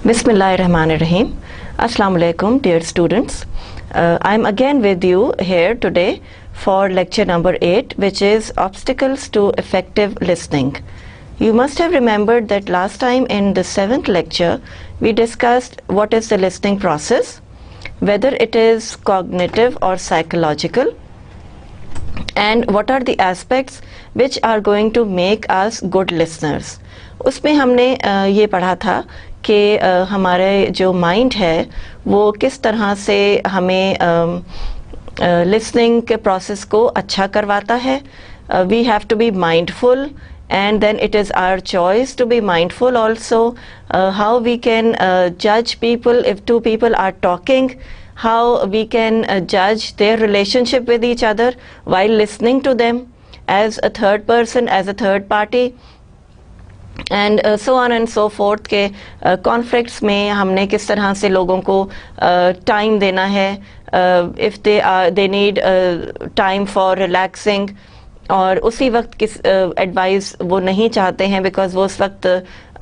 Bismillahirrahmanirrahim. Assalamu alaikum, dear students. I'm again with you here today for lecture number 8, which is Obstacles to Effective Listening. You must have remembered that last time in the 7th lecture, we discussed what is the listening process, whether it is cognitive or psychological, and what are the aspects which are going to make us good listeners. उसमें हमने ये पढ़ा था कि हमारे जो mind है वो किस तरह से हमें लिसनिंग के प्रोसेस को अच्छा करवाता है. We have to be mindful and then it is our choice to be mindful also. How we can judge people if two people are talking, how we can judge their relationship with each other while listening to them as a third person, as a third party, and so on and so forth. के conflicts में हमने किस तरह से लोगों को time देना है, if they need time for relaxing, और उसी वक्त किस एडवाइस वो नहीं चाहते हैं बिकॉज वो उस वक्त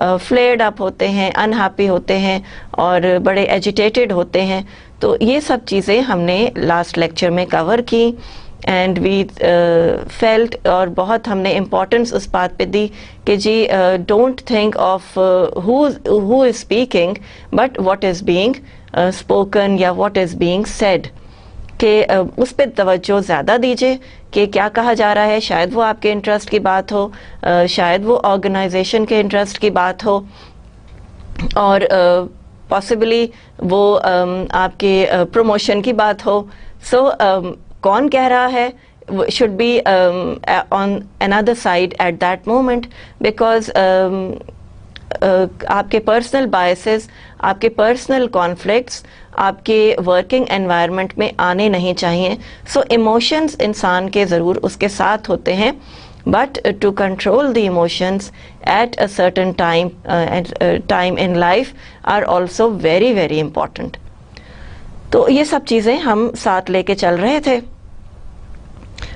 फ्लेयर्ड अप होते हैं, अनहैप्पी होते हैं और बड़े एजिटेटेड होते हैं. तो ये सब चीज़ें हमने लास्ट लेक्चर में कवर की एंड वी फेल्ट, और बहुत हमने इम्पोर्टेंस उस बात पे दी कि जी don't think of who is speaking but what is being spoken या व्हाट इज़ बीइंग सेड, कि उस पर तवज्जो ज़्यादा दीजिए कि क्या कहा जा रहा है. शायद वो आपके इंटरेस्ट की बात हो, शायद वो ऑर्गेनाइजेशन के इंटरेस्ट की बात हो, और पॉसिबली वो आपके प्रमोशन की बात हो. सो कौन कह रहा है should be on another side at that moment, because आपके पर्सनल बायसेस, आपके पर्सनल कॉन्फ्लिक्ट्स आपके वर्किंग एनवायरनमेंट में आने नहीं चाहिए. सो इमोशंस इंसान के ज़रूर उसके साथ होते हैं, but to control the emotions at a certain time in life are also very very important. तो ये सब चीज़ें हम साथ लेके चल रहे थे.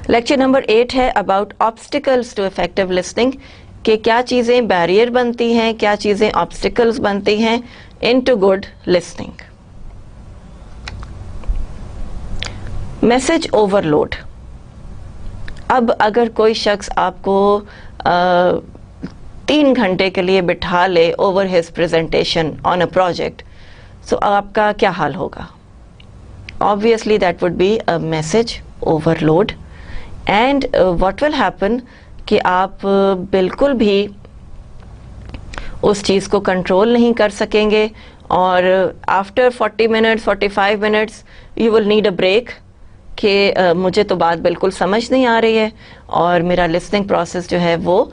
लेक्चर नंबर 8 है about obstacles to effective listening, कि क्या चीज़ें बैरियर बनती हैं, क्या चीज़ें ऑब्स्टिकल्स बनती हैं into good listening. Message overload. अब अगर कोई शख्स आपको 3 घंटे के लिए बिठा ले over his presentation on a project, so आपका क्या हाल होगा? Obviously that would be a message overload. And what will happen कि आप बिल्कुल भी उस चीज़ को कंट्रोल नहीं कर सकेंगे, और after 40 minutes 45 minutes you will need a break, कि मुझे तो बात बिल्कुल समझ नहीं आ रही है और मेरा लिसनिंग प्रोसेस जो है वो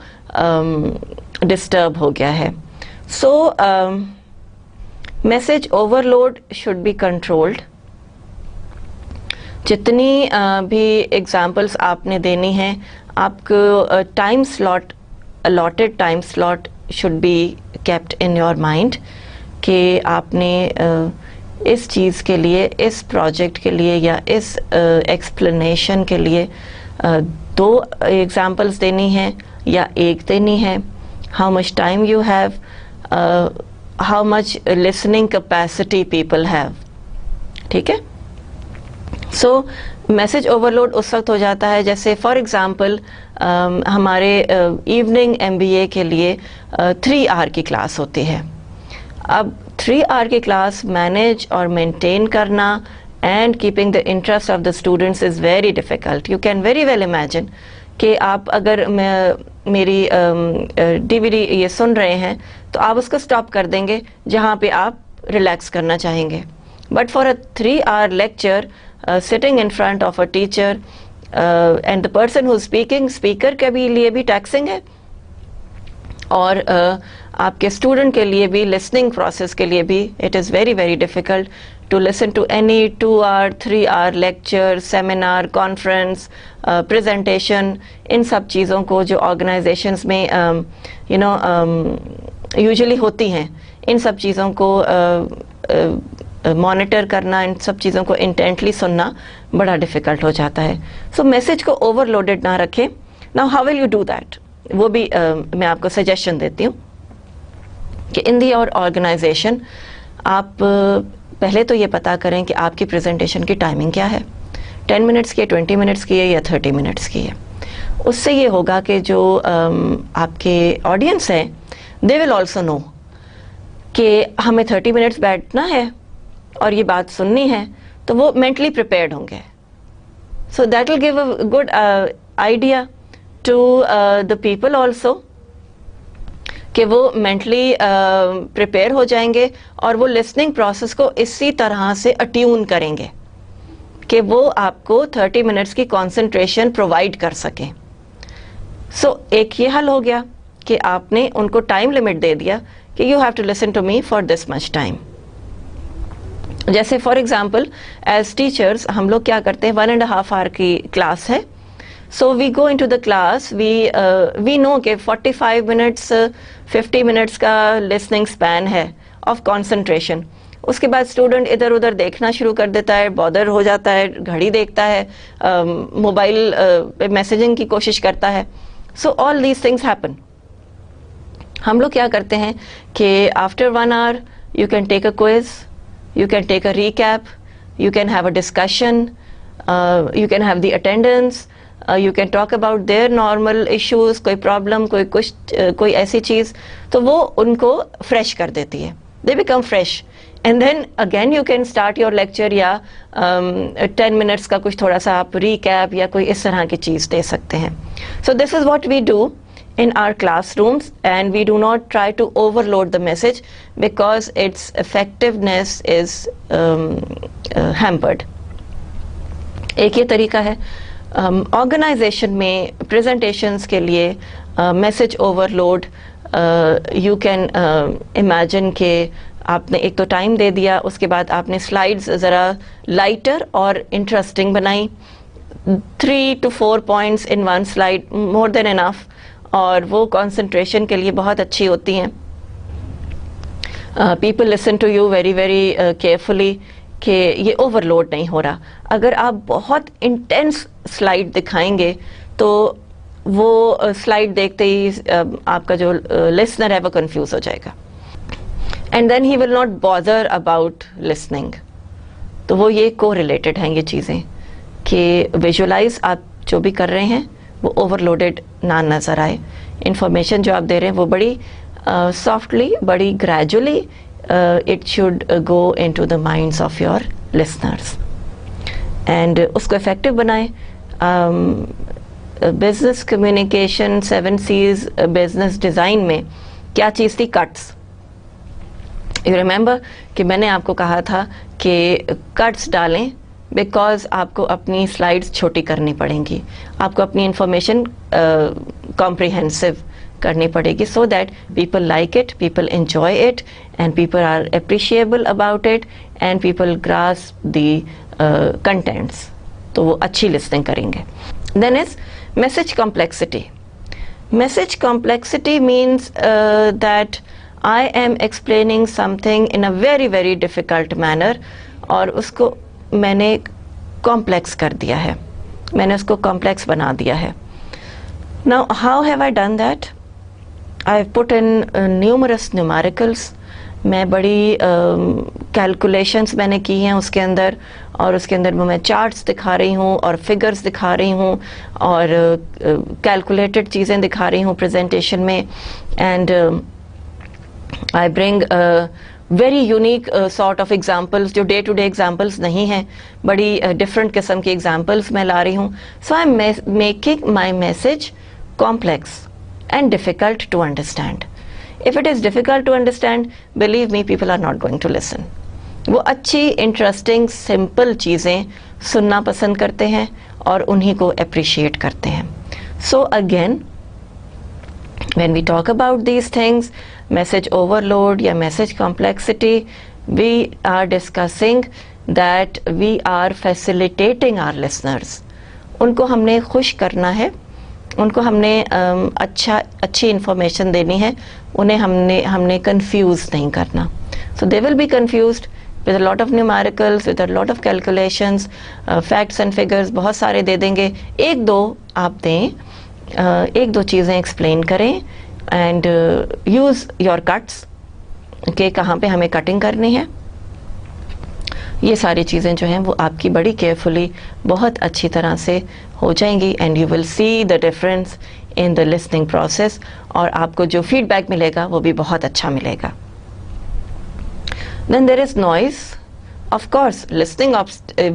डिस्टर्ब हो गया है. So message overload should be controlled. जितनी भी एग्जांपल्स आपने देनी है, आपको time slot, allotted time slot should be kept in your mind, कि आपने इस चीज़ के लिए, इस प्रोजेक्ट के लिए या इस एक्सप्लेनेशन के लिए 2 एग्जांपल्स देनी है या 1 देनी है. How much time you have, how much listening capacity people have. ठीक है. सो मैसेज ओवरलोड उस वक्त हो जाता है जैसे फॉर एग्ज़ाम्पल हमारे इवनिंग MBA के लिए 3 आवर की क्लास होती है. अब 3 आवर की क्लास मैनेज और मेंटेन करना and keeping the interest of the students is very difficult. You can very well imagine कि आप अगर मेरी DVD ये सुन रहे हैं तो आप उसको स्टॉप कर देंगे जहाँ पे आप रिलैक्स करना चाहेंगे. But for a 3 hour lecture sitting in front of a teacher and the person who's speaking, speaker के भी लिए भी टैक्सिंग है, और आपके स्टूडेंट के लिए भी, लिसनिंग प्रोसेस के लिए भी it is very very difficult to listen to any 2 hour 3 hour lecture, seminar, conference, presentation. इन सब चीज़ों को जो ऑर्गेनाइजेशंस में यू नो यूजुअली होती हैं, इन सब चीज़ों को मॉनिटर करना, इन सब चीज़ों को इंटेंटली सुनना बड़ा डिफ़िकल्ट हो जाता है. सो मैसेज को ओवरलोडेड ना रखें. Now how will you do that, वो भी मैं आपको सजेशन देती हूँ. कि इन दी और ऑर्गेनाइजेशन आप पहले तो ये पता करें कि आपकी प्रेजेंटेशन की टाइमिंग क्या है, 10 मिनट्स की है, 20 मिनट्स की है या 30 मिनट्स की है। उससे ये होगा कि जो आपके ऑडियंस हैं दे विल ऑल्सो नो कि हमें 30 मिनट्स बैठना है और ये बात सुननी है, तो वो मेंटली प्रिपेयर्ड होंगे। So that will give a good idea to the people also कि वो मेंटली प्रिपेयर हो जाएंगे और वो लिसनिंग प्रोसेस को इसी तरह से अट्यून करेंगे कि वो आपको 30 मिनट्स की कंसंट्रेशन प्रोवाइड कर सकें। सो एक ये हल हो गया कि आपने उनको टाइम लिमिट दे दिया कि you have to listen to me for this much time. जैसे फॉर एग्जांपल एज टीचर्स हम लोग क्या करते हैं, 1.5 आवर की क्लास है, so we go into the class, we know कि 45 मिनट्स 50 मिनट्स का लिसनिंग स्पैन है ऑफ कंसंट्रेशन। उसके बाद स्टूडेंट इधर उधर देखना शुरू कर देता है, बॉदर हो जाता है, घड़ी देखता है, मोबाइल पे मैसेजिंग की कोशिश करता है। So all these things happen. हम लोग क्या करते हैं कि after 1 hour you can take a quiz, you can take a recap, you can have a discussion, you can have the attendance, you can talk about their normal issues, कोई problem, कोई ऐसी चीज़, तो वो उनको fresh कर देती है, they become fresh, and then again you can start your lecture या 10 minutes का कुछ थोड़ा सा आप recap या कोई इस तरह की चीज़ दे सकते हैं। So this is what we do in our classrooms, and we do not try to overload the message because its effectiveness is hampered. एक ये तरीका है। ऑर्गेनाइजेशन में प्रेजेंटेशंस के लिए message overload, you can imagine कि आपने एक तो टाइम दे दिया, उसके बाद आपने स्लाइड्स ज़रा लाइटर और इंटरेस्टिंग बनाई, 3 to 4 points in one slide, more than enough, और वो कंसंट्रेशन के लिए बहुत अच्छी होती हैं। People listen to you very very carefully कि ये ओवरलोड नहीं हो रहा। अगर आप बहुत इंटेंस स्लाइड दिखाएंगे तो वो स्लाइड देखते ही आपका जो लिसनर है वो कंफ्यूज हो जाएगा, and then he will not bother about listening. तो वो ये को रिलेटेड हैं ये चीज़ें कि विजुअलाइज आप जो भी कर रहे हैं वो ओवरलोडेड ना नज़र आए। इंफॉर्मेशन जो आप दे रहे हैं वो बड़ी सॉफ्टली, बड़ी gradually it should go into the minds of your listeners, and उसको इफेक्टिव बनाएं। Business communication 7 C's business design में क्या चीज़ थी? कट्स। यू रिमेंबर कि मैंने आपको कहा था कि कट्स डालें बिकॉज आपको अपनी स्लाइड्स छोटी करनी पड़ेंगी, आपको अपनी इंफॉर्मेशन कॉम्प्रिहेंसिव करनी पड़ेगी, so that people like it, people enjoy it, and people are appreciable about it, and people grasp the contents, तो वो अच्छी लिसनिंग करेंगे। Then is message complexity. Message complexity means that I am explaining something in a very very difficult manner, और उसको मैंने complex कर दिया है, मैंने उसको कॉम्प्लेक्स बना दिया है। Now how have I done that? I have put in numerous numericals. मैं बड़ी कैलकुलेशंस मैंने की हैं उसके अंदर, और उसके अंदर मैं चार्ट्स दिखा रही हूँ और फिगर्स दिखा रही हूँ और कैलकुलेटेड चीज़ें दिखा रही हूँ प्रेजेंटेशन में, and I bring very unique sort of examples जो डे टू डे एग्जाम्पल्स नहीं हैं, बड़ी डिफरेंट किस्म की एग्जाम्पल्स मैं ला रही हूँ। So I am making my message complex and difficult to understand. If it is difficult to understand, believe me, people are not going to listen. वो अच्छी, इंटरेस्टिंग, सिंपल चीज़ें सुनना पसंद करते हैं और उन्हीं को अप्रिशिएट करते हैं। So again, when we talk about these things, message overload या message complexity, we are discussing that we are facilitating our listeners. उनको हमने खुश करना है, उनको हमने अच्छी information देनी है, उन्हें हमने confuse नहीं करना। So they will be confused with a lot of numericals, with a lot of calculations, facts and figures बहुत सारे दे देंगे। एक दो आप दें, एक दो चीज़ें एक्सप्लेन करें, एंड यूज़ योर कट्स, कि कहाँ पे हमें कटिंग करनी है। ये सारी चीज़ें जो हैं वो आपकी बड़ी केयरफुली बहुत अच्छी तरह से हो जाएंगी and you will see the difference in the listening process, और आपको जो फीडबैक मिलेगा वो भी बहुत अच्छा मिलेगा। Then there is noise, of course listening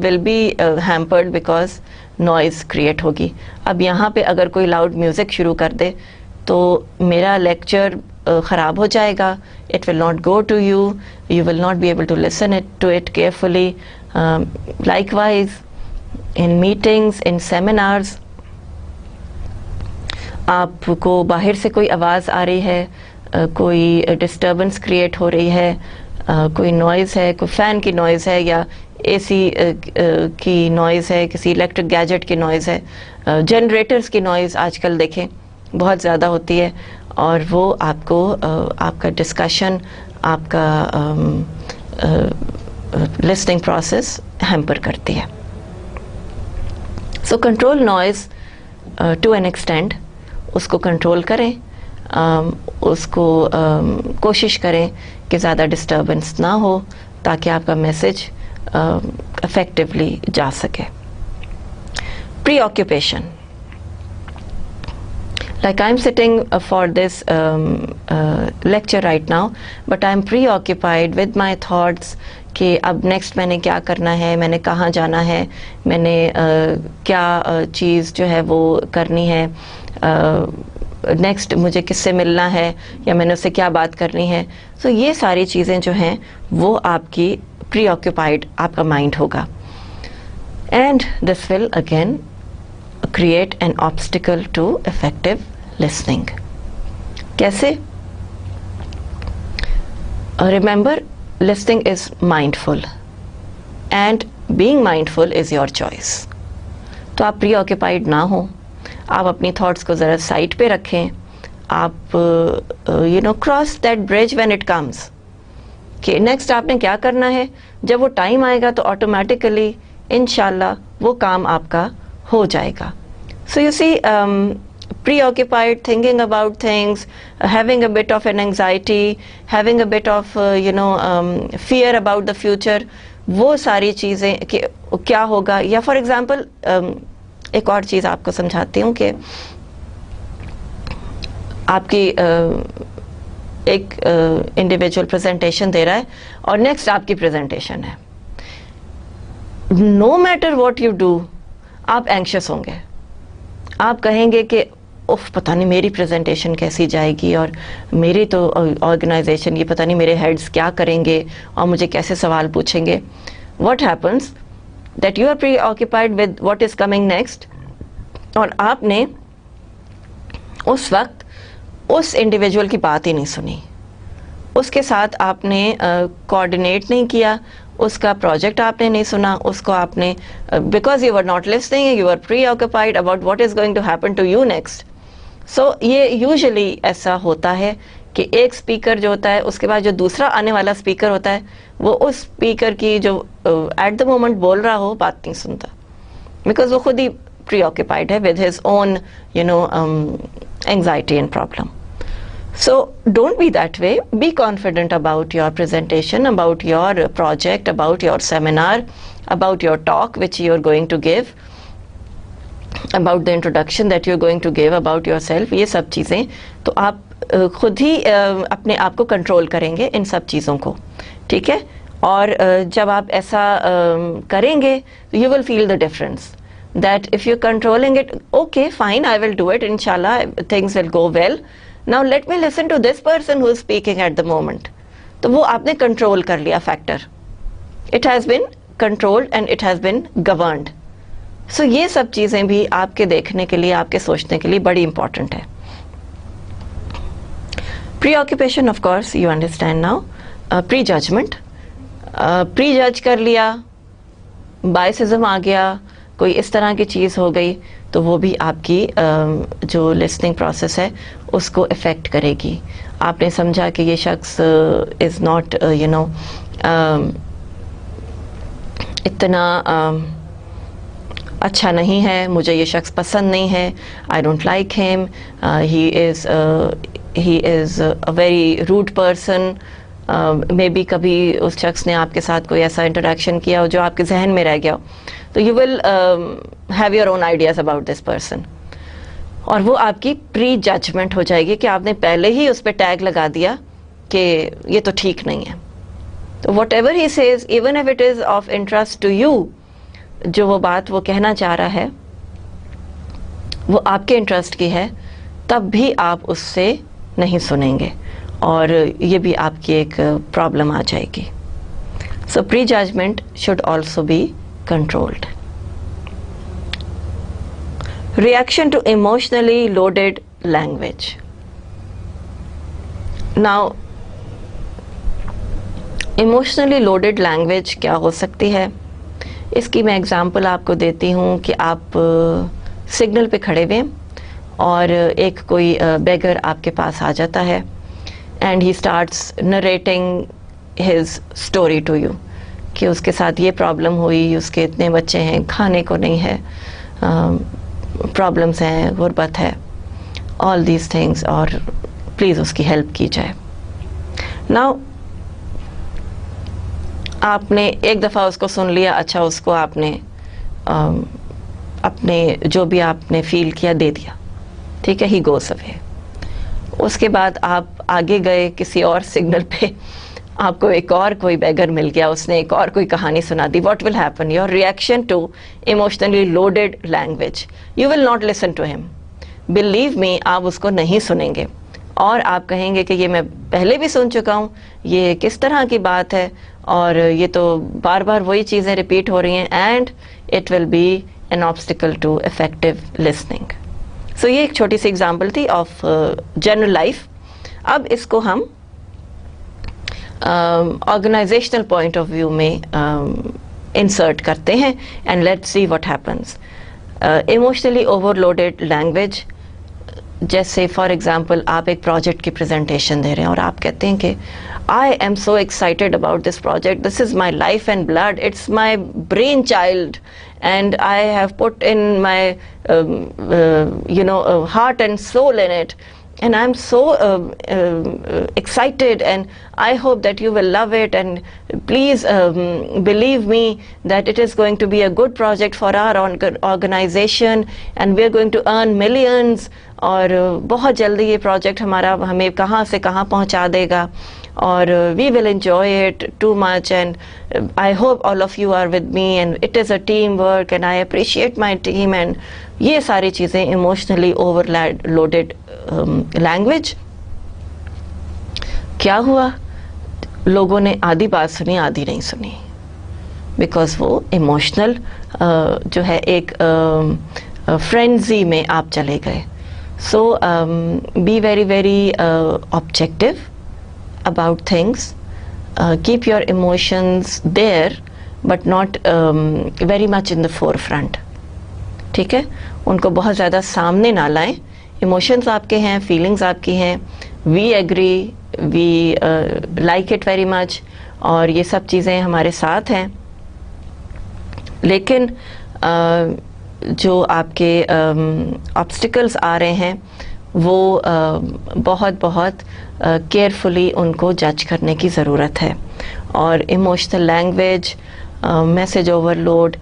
will be hampered because noise create होगी। अब यहाँ पे अगर कोई लाउड म्यूज़िक शुरू कर दे तो मेरा लेक्चर ख़राब हो जाएगा, it will not go to you, you will not be able to listen to it carefully. Likewise, in meetings, in seminars, आपको बाहर से कोई आवाज़ आ रही है, कोई डिस्टर्बेंस क्रिएट हो रही है, कोई नॉइज़ है, कोई फ़ैन की नॉइज़ है या एसी की नॉइज़ है, किसी इलेक्ट्रिक गैजेट की नॉइज़ है, जनरेटर्स की नॉइज़ आजकल देखें बहुत ज़्यादा होती है, और वो आपको आपका डिस्कशन, आपका लिसनिंग प्रोसेस हैम्पर करती है। So control noise to an extend, उसको कंट्रोल करें, उसको कोशिश करें कि ज़्यादा डिस्टर्बेंस ना हो ताकि आपका मैसेज इफ़ेक्टिवली जा सके। Pre occupation, like I'm sitting for this lecture right now, but I'm preoccupied with my thoughts कि अब नेक्स्ट मैंने क्या करना है, मैंने कहाँ जाना है, मैंने क्या चीज़ जो है वो करनी है, नेक्स्ट मुझे किससे मिलना है या मैंने उससे क्या बात करनी है। तो ये सारी चीज़ें जो हैं वो आपकी preoccupied आपका माइंड होगा, and this will again create an obstacle to effective listening. कैसे? Remember, listening is mindful and being mindful is your choice. तो आप preoccupied ना हो, आप अपनी thoughts को ज़रा साइड पे रखें, आप cross that bridge when it comes कि नेक्स्ट आपने क्या करना है, जब वो टाइम आएगा तो ऑटोमेटिकली इंशाल्लाह वो काम आपका हो जाएगा। So you see, preoccupied, thinking about things, having a bit of an anxiety, having a bit of fear about the future, वो सारी चीज़ें कि क्या होगा, या फॉर एग्जांपल एक और चीज़ आपको समझाती हूँ कि आपकी एक इंडिविजुअल प्रेजेंटेशन दे रहा है और नेक्स्ट आपकी प्रेजेंटेशन है। No matter what you do, आप एंग्शियस होंगे, आप कहेंगे कि उफ पता नहीं मेरी प्रेजेंटेशन कैसी जाएगी और मेरी तो ऑर्गेनाइजेशन, ये पता नहीं मेरे हेड्स क्या करेंगे और मुझे कैसे सवाल पूछेंगे। What happens that you are preoccupied with what is coming next, और आपने उस वक्त उस इंडिविजुअल की बात ही नहीं सुनी, उसके साथ आपने कोऑर्डिनेट नहीं किया, उसका प्रोजेक्ट आपने नहीं सुना, उसको आपने because you are not listening, you are preoccupied about what is going to happen to you next. So ये यूजुअली ऐसा होता है कि एक स्पीकर जो होता है उसके बाद जो दूसरा आने वाला स्पीकर होता है वो उस स्पीकर की जो एट द मोमेंट बोल रहा हो बात नहीं सुनता, बिकॉज वो खुद ही प्री ऑक्यूपाइड है with his own anxiety and problem. So don't be that way. Be confident about your presentation, about your project, about your seminar, about your talk which you are going to give, about the introduction that you are going to give about yourself. ये सब चीज़ें तो आप खुद ही अपने आप को control करेंगे इन सब चीज़ों को, ठीक है। और जब आप ऐसा करेंगे you will feel the difference that if you're controlling it, okay fine, I will do it, inshallah things will go well. Now let me listen to this person who is speaking at the moment. तो वो आपने control कर लिया factor, it has been controlled and it has been governed. So ये सब चीज़ें भी आपके देखने के लिए, आपके सोचने के लिए बड़ी इंपॉर्टेंट है। Preoccupation of course you understand now. Prejudgement, prejudge कर लिया, बायसिज्म आ गया, कोई इस तरह की चीज़ हो गई, तो वो भी आपकी जो लिसनिंग प्रोसेस है उसको इफ़ेक्ट करेगी। आपने समझा कि ये शख्स इज़ नॉट इतना अच्छा नहीं है, मुझे ये शख्स पसंद नहीं है, I don't like him, he is a very rude person, maybe कभी उस शख्स ने आपके साथ कोई ऐसा इंटरेक्शन किया हो जो आपके जहन में रह गया हो, तो you will have your own ideas about this person, और वो आपकी प्री जजमेंट हो जाएगी कि आपने पहले ही उस पर टैग लगा दिया कि ये तो ठीक नहीं है. तो whatever he says, even if it is of interest to you, जो वो बात वो कहना चाह रहा है वो आपके इंटरेस्ट की है, तब भी आप उससे नहीं सुनेंगे और ये भी आपकी एक प्रॉब्लम आ जाएगी. So prejudgement should also be controlled. Reaction to emotionally loaded language. Now, emotionally loaded language क्या हो सकती है? इसकी मैं एग्जांपल आपको देती हूँ कि आप सिग्नल पे खड़े हुए और एक कोई बेगर आपके पास आ जाता है and he starts narrating his story to you कि उसके साथ ये प्रॉब्लम हुई, उसके इतने बच्चे हैं, खाने को नहीं है, प्रॉब्लम्स हैं, गुर्बत है, ऑल दीज थिंग्स, और प्लीज़ उसकी हेल्प की जाए. नाउ आपने एक दफ़ा उसको सुन लिया, अच्छा उसको आपने अपने जो भी आपने फील किया दे दिया, ठीक है, ही गोस अवे. उसके बाद आप आगे गए किसी और सिग्नल पे, आपको एक और कोई बेगर मिल गया, उसने एक और कोई कहानी सुना दी. What will happen? Your reaction to emotionally loaded language, you will not listen to him. Believe me, आप उसको नहीं सुनेंगे और आप कहेंगे कि ये मैं पहले भी सुन चुका हूँ, ये किस तरह की बात है, और ये तो बार बार वही चीज़ें रिपीट हो रही हैं, and it will be an obstacle to effective listening. So ये एक छोटी सी एग्जाम्पल थी ऑफ जनरल लाइफ. अब इसको हम ऑर्गेनाइजेशनल पॉइंट ऑफ व्यू में इंसर्ट करते हैं and let's see what happens. Emotionally overloaded language, जैसे फॉर एग्जांपल आप एक प्रोजेक्ट की प्रेजेंटेशन दे रहे हैं और आप कहते हैं कि I am so excited about this project, this is my life and blood, it's my brain child, and I have put in my heart and soul in it, and I'm so excited, and I hope that you will love it, and please believe me that it is going to be a good project for our organization and we are going to earn millions, और बहुत जल्दी ये project हमारा हमें कहाँ से कहाँ पहुँचा देगा, और we will enjoy it too much, and I hope all of you are with me, and it is a team work and I appreciate my team, and ये सारी चीज़ें इमोशनली ओवरलोडेड लैंग्वेज. क्या हुआ? लोगों ने आधी बात सुनी, आधी नहीं सुनी, बिकॉज वो इमोशनल जो है एक फ्रेंजी में आप चले गए. So be very very objective about things, keep your emotions there but not very much in the forefront. ठीक है, उनको बहुत ज़्यादा सामने ना लाएं. इमोशंस आपके हैं, फीलिंग्स आपकी हैं, we agree, we like it very much, और ये सब चीज़ें हमारे साथ हैं, लेकिन जो आपके ऑब्स्टिकल्स आ रहे हैं वो बहुत बहुत केयरफुली उनको जज करने की ज़रूरत है. और emotional language, message overload,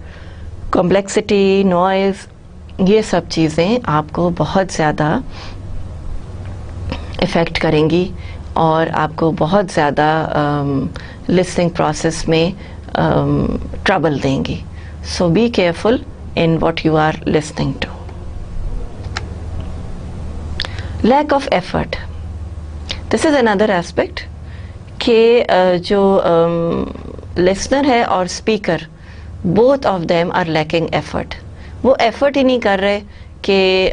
complexity, noise, ये सब चीज़ें आपको बहुत ज़्यादा इफ़ेक्ट करेंगी और आपको बहुत ज़्यादा लिसनिंग प्रोसेस में ट्रबल देंगी. So be careful in what you are listening to. Lack of effort, this is another aspect कि जो लिसनर है और speaker, both of them are lacking effort. वो एफर्ट ही नहीं कर रहे कि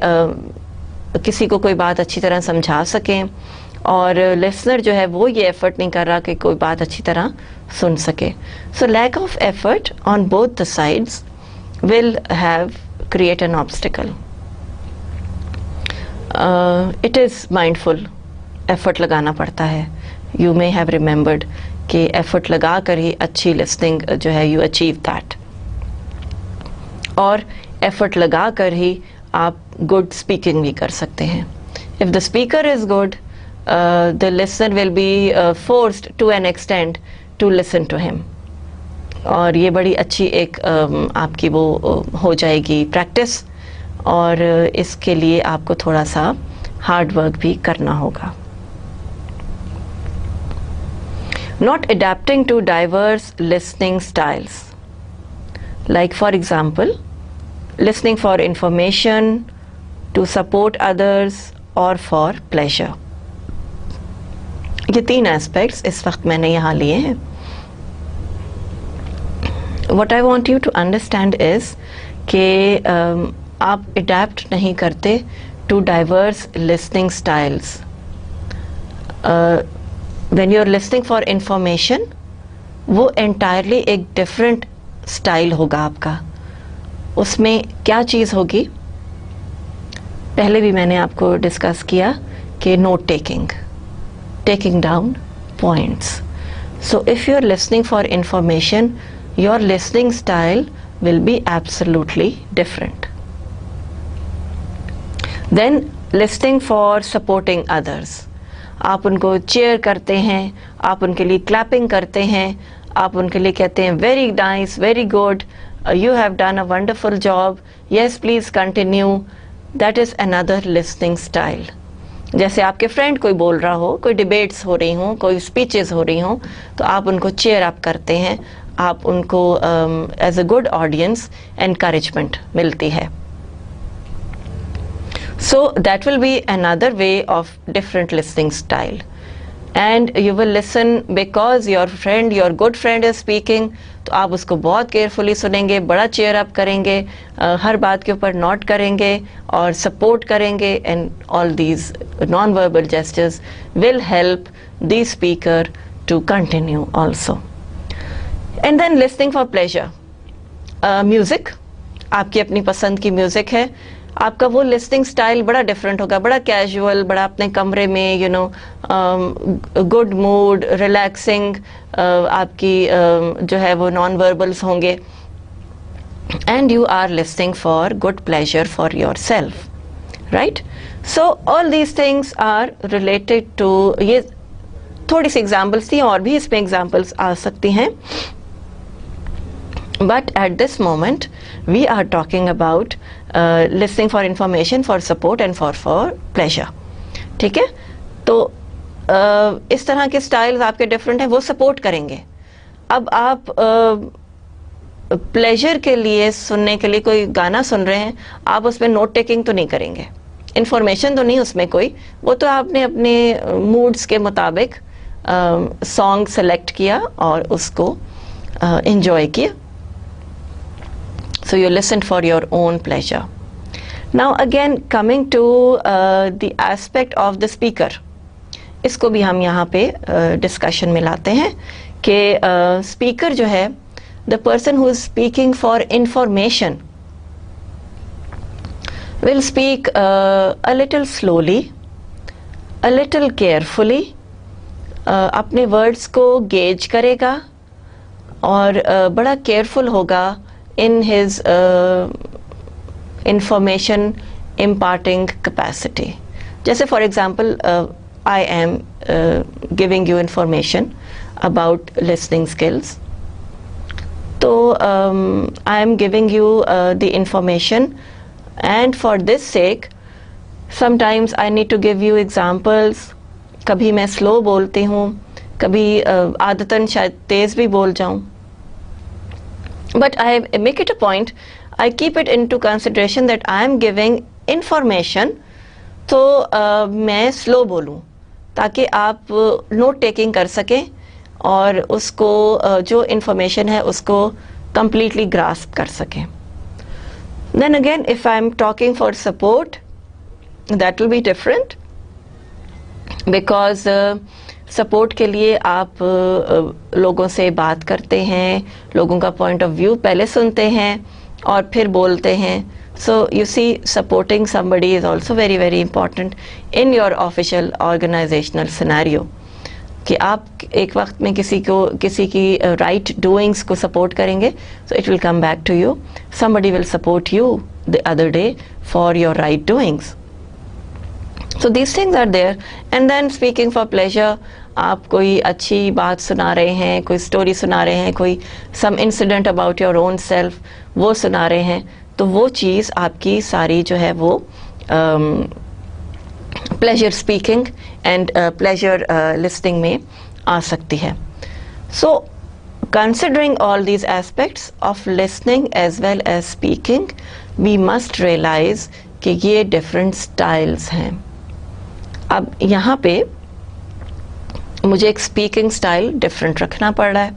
किसी को कोई बात अच्छी तरह समझा सकें, और लिसनर जो है वो ये एफर्ट नहीं कर रहा कि कोई बात अच्छी तरह सुन सके. So lack of effort on both the sides will have create an obstacle. It is mindful, effort लगाना पड़ता है. यू मे हैव रिमेंबर्ड कि एफर्ट लगा कर ही अच्छी लिसनिंग जो है यू अचीव दैट, और एफर्ट लगा कर ही आप गुड स्पीकिंग भी कर सकते हैं. If the speaker is good, the listener will be forced to an extent to listen to him. और ये बड़ी अच्छी एक आपकी वो हो जाएगी प्रैक्टिस, और इसके लिए आपको थोड़ा सा हार्ड वर्क भी करना होगा. Not adapting to diverse listening styles, like for example listening for information, to support others or for pleasure. ये 3 एस्पेक्ट्स इस वक्त मैंने यहाँ लिए हैं. What I want you to understand is कि आप अडेप्ट नहीं करते to diverse listening styles. When you're listening for information, वो entirely एक different style होगा आपका. उसमें क्या चीज़ होगी, पहले भी मैंने आपको डिस्कस किया कि note taking down points. So if you're listening for information, your listening style will be absolutely different. Then listening for supporting others. आप उनको चेयर करते हैं, आप उनके लिए क्लैपिंग करते हैं, आप उनके लिए कहते हैं very nice, very good, you have done a wonderful job, yes please continue. That is another listening style. जैसे आपके फ्रेंड कोई बोल रहा हो, कोई डिबेट्स हो रही हों, कोई स्पीचेस हो रही हों, तो आप उनको चेयर अप करते हैं, आप उनको as a good audience encouragement मिलती है. So that will be another way of different listening style, and you will listen because your friend, your good friend is speaking. तो आप उसको बहुत केयरफुली सुनेंगे, बड़ा चेयर अप करेंगे, हर बात के ऊपर नोट करेंगे और सपोर्ट करेंगे, and all these non verbal gestures will help the speaker to continue also. And then listening for pleasure. Music, आपकी अपनी पसंद की म्यूज़िक है, आपका वो लिसनिंग स्टाइल बड़ा डिफरेंट होगा, बड़ा कैजुअल, बड़ा अपने कमरे में you know good mood, relaxing, आपकी जो है वो नॉन वर्बल्स होंगे, and you are listening for good pleasure for yourself, right. So all these things are related to, ये थोड़ी सी एग्जाम्पल्स थी, और भी इसमें एग्जाम्पल्स आ सकती हैं. But at this moment we are talking about listening for information, for support and for pleasure. ठीक है, तो इस तरह के स्टाइल्स आपके डिफरेंट हैं, वो सपोर्ट करेंगे. अब आप प्लेजर के लिए सुनने के लिए कोई गाना सुन रहे हैं, आप उसमें नोट टेकिंग तो नहीं करेंगे, इंफॉर्मेशन तो नहीं उसमें कोई, वो तो आपने अपने मूड्स के मुताबिक सॉन्ग सेलेक्ट किया और उसको एंजॉय किया. So you listened for your own pleasure. Now again coming to the aspect of the speaker. इसको भी हम यहाँ पे डिस्कशन में लाते हैं कि स्पीकर जो है, the person who is speaking for information will speak a little slowly, a little carefully, अपने वर्ड्स को गेज करेगा और बड़ा केयरफुल होगा in his information imparting capacity. जैसे for example I am giving you information about listening skills. So I am giving you the information, and for this sake sometimes I need to give you examples. कभी मैं slow बोलती हूँ, कभी आदतन शायद तेज़ भी बोल जाऊँ. But I make it a point, I keep it into consideration that I am giving information, तो मैं slow बोलूँ ताकि आप नोट टेकिंग कर सकें और उसको जो information है उसको completely grasp कर सकें. Then again if I am talking for support, that will be different, because support के लिए आप लोगों से बात करते हैं, लोगों का पॉइंट ऑफ व्यू पहले सुनते हैं और फिर बोलते हैं. So you see supporting somebody is also very very important in your official organisational scenario, कि आप एक वक्त में किसी की राइट डूइंग्स को सपोर्ट करेंगे, so it will come back to you. Somebody will support you the other day for your right doings. So these things are there. And then speaking for pleasure, आप कोई अच्छी बात सुना रहे हैं, कोई स्टोरी सुना रहे हैं, कोई some incident about your own self वो सुना रहे हैं, तो वो चीज़ आपकी सारी जो है वो pleasure speaking and pleasure listening में आ सकती है. So considering all these aspects of listening as well as speaking, we must realize कि ये different styles हैं. अब यहाँ पे मुझे एक स्पीकिंग स्टाइल डिफरेंट रखना पड़ रहा है.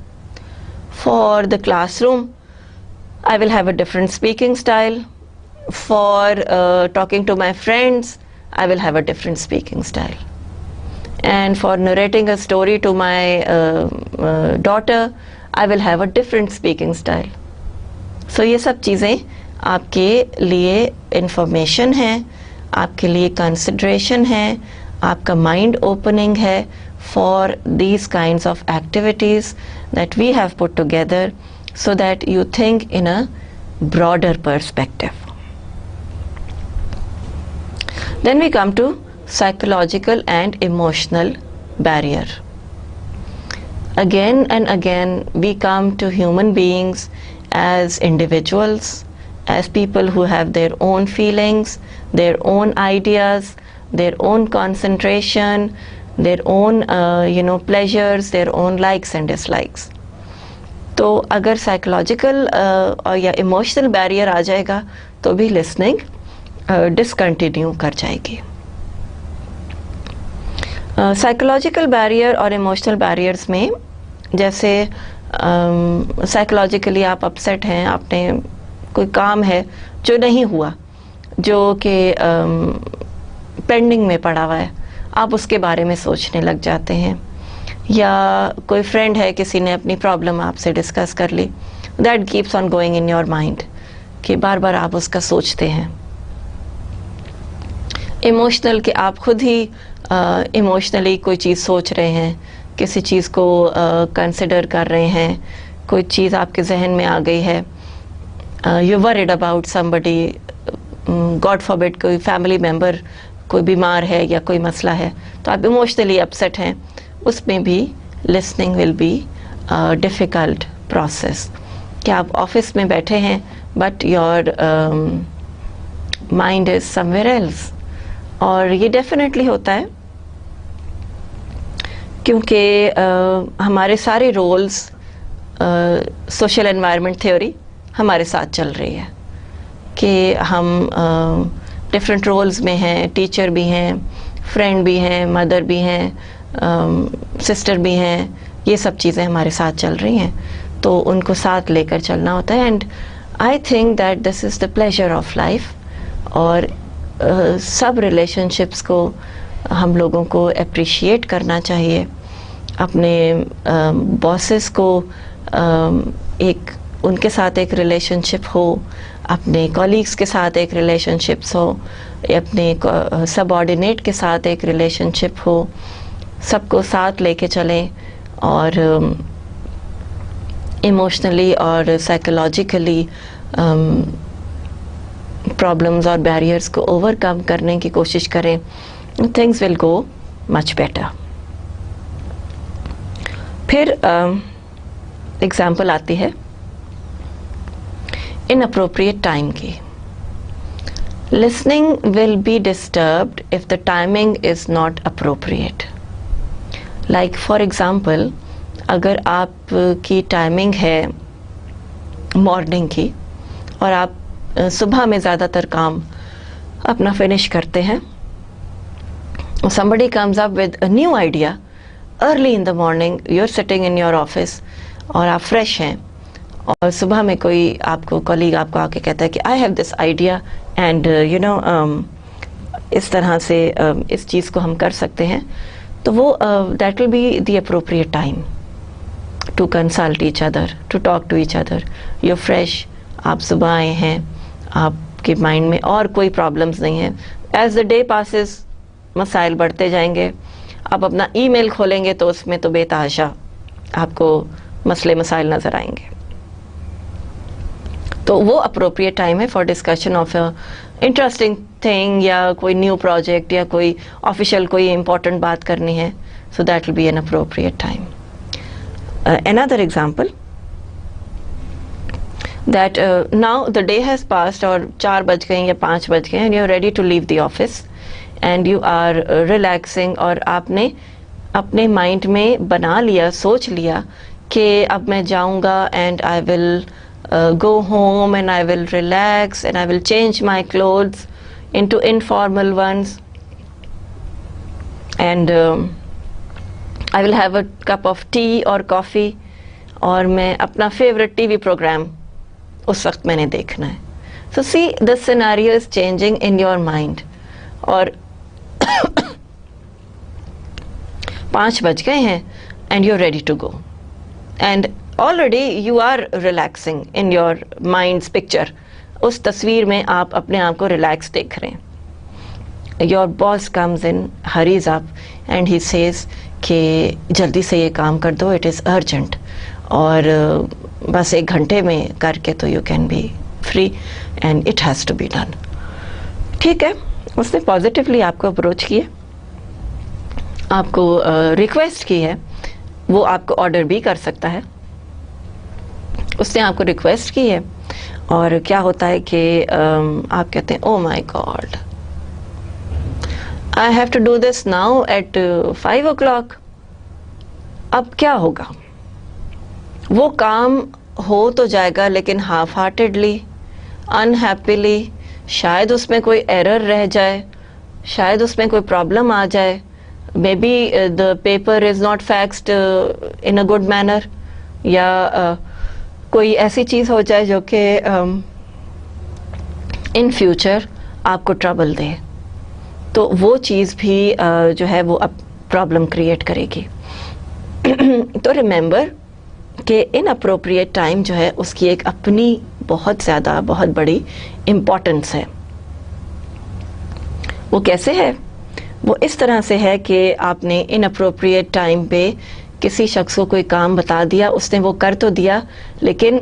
For the classroom I will have a different speaking style. For talking to my friends I will have a different speaking style. And for narrating a story to my daughter I will have a different speaking style. So ये सब चीज़ें आपके लिए information है, आपके लिए consideration है, आपका माइंड ओपनिंग है for these kinds of activities that we have put together so that you think in a broader perspective. Then we come to psychological and emotional barrier. Again and again we come to human beings as individuals, as people who have their own feelings, their own ideas, their own concentration, their own pleasures, their own likes and dislikes. तो अगर psychological या emotional barrier आ जाएगा तो भी listening discontinue कर जाएगी. Psychological barrier और emotional barriers में जैसे साइकोलॉजिकली आप अपसेट हैं, आपने कोई काम है जो नहीं हुआ, जो कि पेंडिंग में पड़ा हुआ है, आप उसके बारे में सोचने लग जाते हैं. या कोई फ्रेंड है, किसी ने अपनी प्रॉब्लम आपसे डिस्कस कर ली, that keeps on going in your mind कि बार बार आप उसका सोचते हैं. इमोशनल कि आप खुद ही इमोशनली कोई चीज़ सोच रहे हैं, किसी चीज़ को कंसिडर कर रहे हैं, कोई चीज़ आपके जहन में आ गई है, you worried about somebody, God forbid कोई फैमिली मेम्बर कोई बीमार है या कोई मसला है, तो आप इमोशनली अपसेट हैं, उसमें भी listening will be difficult process. कि आप ऑफिस में बैठे हैं but your mind is somewhere else. और ये डेफिनेटली होता है क्योंकि हमारे सारे रोल्स, सोशल एनवायरनमेंट थ्योरी हमारे साथ चल रही है कि हम डिफरेंट रोल्स में हैं, टीचर भी हैं, फ्रेंड भी हैं, मदर भी हैं, सिस्टर भी हैं, ये सब चीज़ें हमारे साथ चल रही हैं, तो उनको साथ लेकर चलना होता है. And I think that this is the pleasure of life. और सब रिलेशनशिप्स को हम लोगों को अप्रिशिएट करना चाहिए. अपने बॉसेस को एक उनके साथ एक रिलेशनशिप हो, अपने कॉलीग्स के साथ एक रिलेशनशिप्स हो, अपने सबऑर्डिनेट के साथ एक रिलेशनशिप हो, सबको साथ लेके चलें और इमोशनली और साइकोलॉजिकली प्रॉब्लम्स और बैरियर्स को ओवरकम करने की कोशिश करें. Things will go much better. फिर एग्जाम्पल आती है inappropriate time की. Listening will be disturbed if the timing is not appropriate. Like for example, अगर आपकी टाइमिंग है मॉर्निंग की और आप सुबह में ज़्यादातर काम अपना फिनिश करते हैं, somebody comes up with a new idea early in the morning, you're sitting in your office और आप फ्रेश हैं और सुबह में कोई आपको कॉलीग आपको आके कहता है कि I have this idea and इस तरह से इस चीज़ को हम कर सकते हैं, तो वो that will be the appropriate time to consult each other, to talk to each other. You fresh, आप सुबह आए हैं, आपके माइंड में और कोई प्रॉब्लम्स नहीं है. एज द डे पासिस मसाइल बढ़ते जाएंगे, आप अपना ईमेल खोलेंगे तो उसमें तो बेतहाशा आपको मसले मसाइल नज़र आएंगे. तो वो अप्रोप्रिएट टाइम है for discussion of interesting thing या कोई न्यू प्रोजेक्ट या कोई ऑफिशियल कोई इम्पोर्टेंट बात करनी है, सो that will be an appropriate time. Another example that now the day has passed और 4 बज गए या 5 बज गए and you are ready to leave the office and you are relaxing और आपने अपने माइंड में बना लिया, सोच लिया कि अब मैं जाऊंगा and I will go home and I will relax and I will change my clothes into informal ones and I will have a cup of tea or coffee और मैं अपना फेवरेट टीवी प्रोग्राम उस वक्त मैंने देखना है. So see, the scenario is changing in your mind. और 5 बज गए हैं and you're ready to go and already you are relaxing in your mind's picture. उस तस्वीर में आप अपने आप को रिलैक्स देख रहे हैं. Your boss comes in, hurries up and he says कि जल्दी से ये काम कर दो, इट इज़ अर्जेंट और बस 1 घंटे में करके तो you can be free and it has to be done. ठीक है, उसने पॉजिटिवली आपको अप्रोच किया, आपको रिक्वेस्ट की है. वो आपको ऑर्डर भी कर सकता है. उसने आपको रिक्वेस्ट की है और क्या होता है कि आप कहते हैं oh my God, I have to do this now at 5 o'clock. अब क्या होगा? वो काम हो तो जाएगा लेकिन हाफ हार्टेडली, अनहैप्पीली. शायद उसमें कोई एरर रह जाए, शायद उसमें कोई प्रॉब्लम आ जाए. Maybe the paper is not faxed in a good manner या कोई ऐसी चीज़ हो जाए जो कि इन फ्यूचर आपको ट्रबल दे. तो वो चीज़ भी जो है वो अब प्रॉब्लम क्रिएट करेगी. तो रिमेंबर कि इनअप्रोप्रिएट टाइम जो है उसकी एक अपनी बहुत ज़्यादा बहुत बड़ी इम्पोर्टेंस है. वो कैसे है? वो इस तरह से है कि आपने इनअप्रोप्रिएट टाइम पे किसी शख्स को कोई काम बता दिया, उसने वो कर तो दिया लेकिन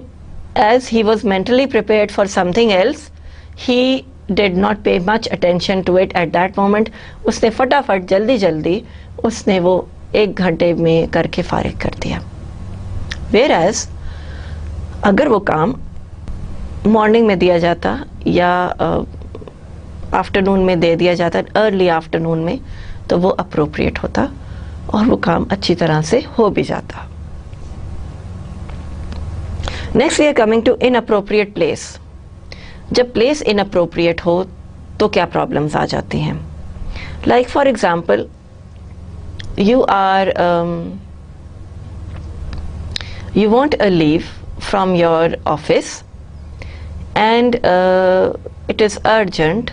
as he was mentally prepared for something else, he did not pay much attention to it at that moment. उसने फटाफट जल्दी जल्दी उसने वो 1 घंटे में करके फारिग कर दिया. Whereas अगर वो काम मॉर्निंग में दिया जाता या आफ्टरनून में दे दिया जाता, अर्ली आफ्टरनून में, तो वो अप्रोप्रिएट होता और वो काम अच्छी तरह से हो भी जाता. Next we are coming to inappropriate place. जब प्लेस इनअप्रोप्रिएट हो तो क्या प्रॉब्लम्स आ जाती हैं? Like for example, you want a leave from your office and it is urgent,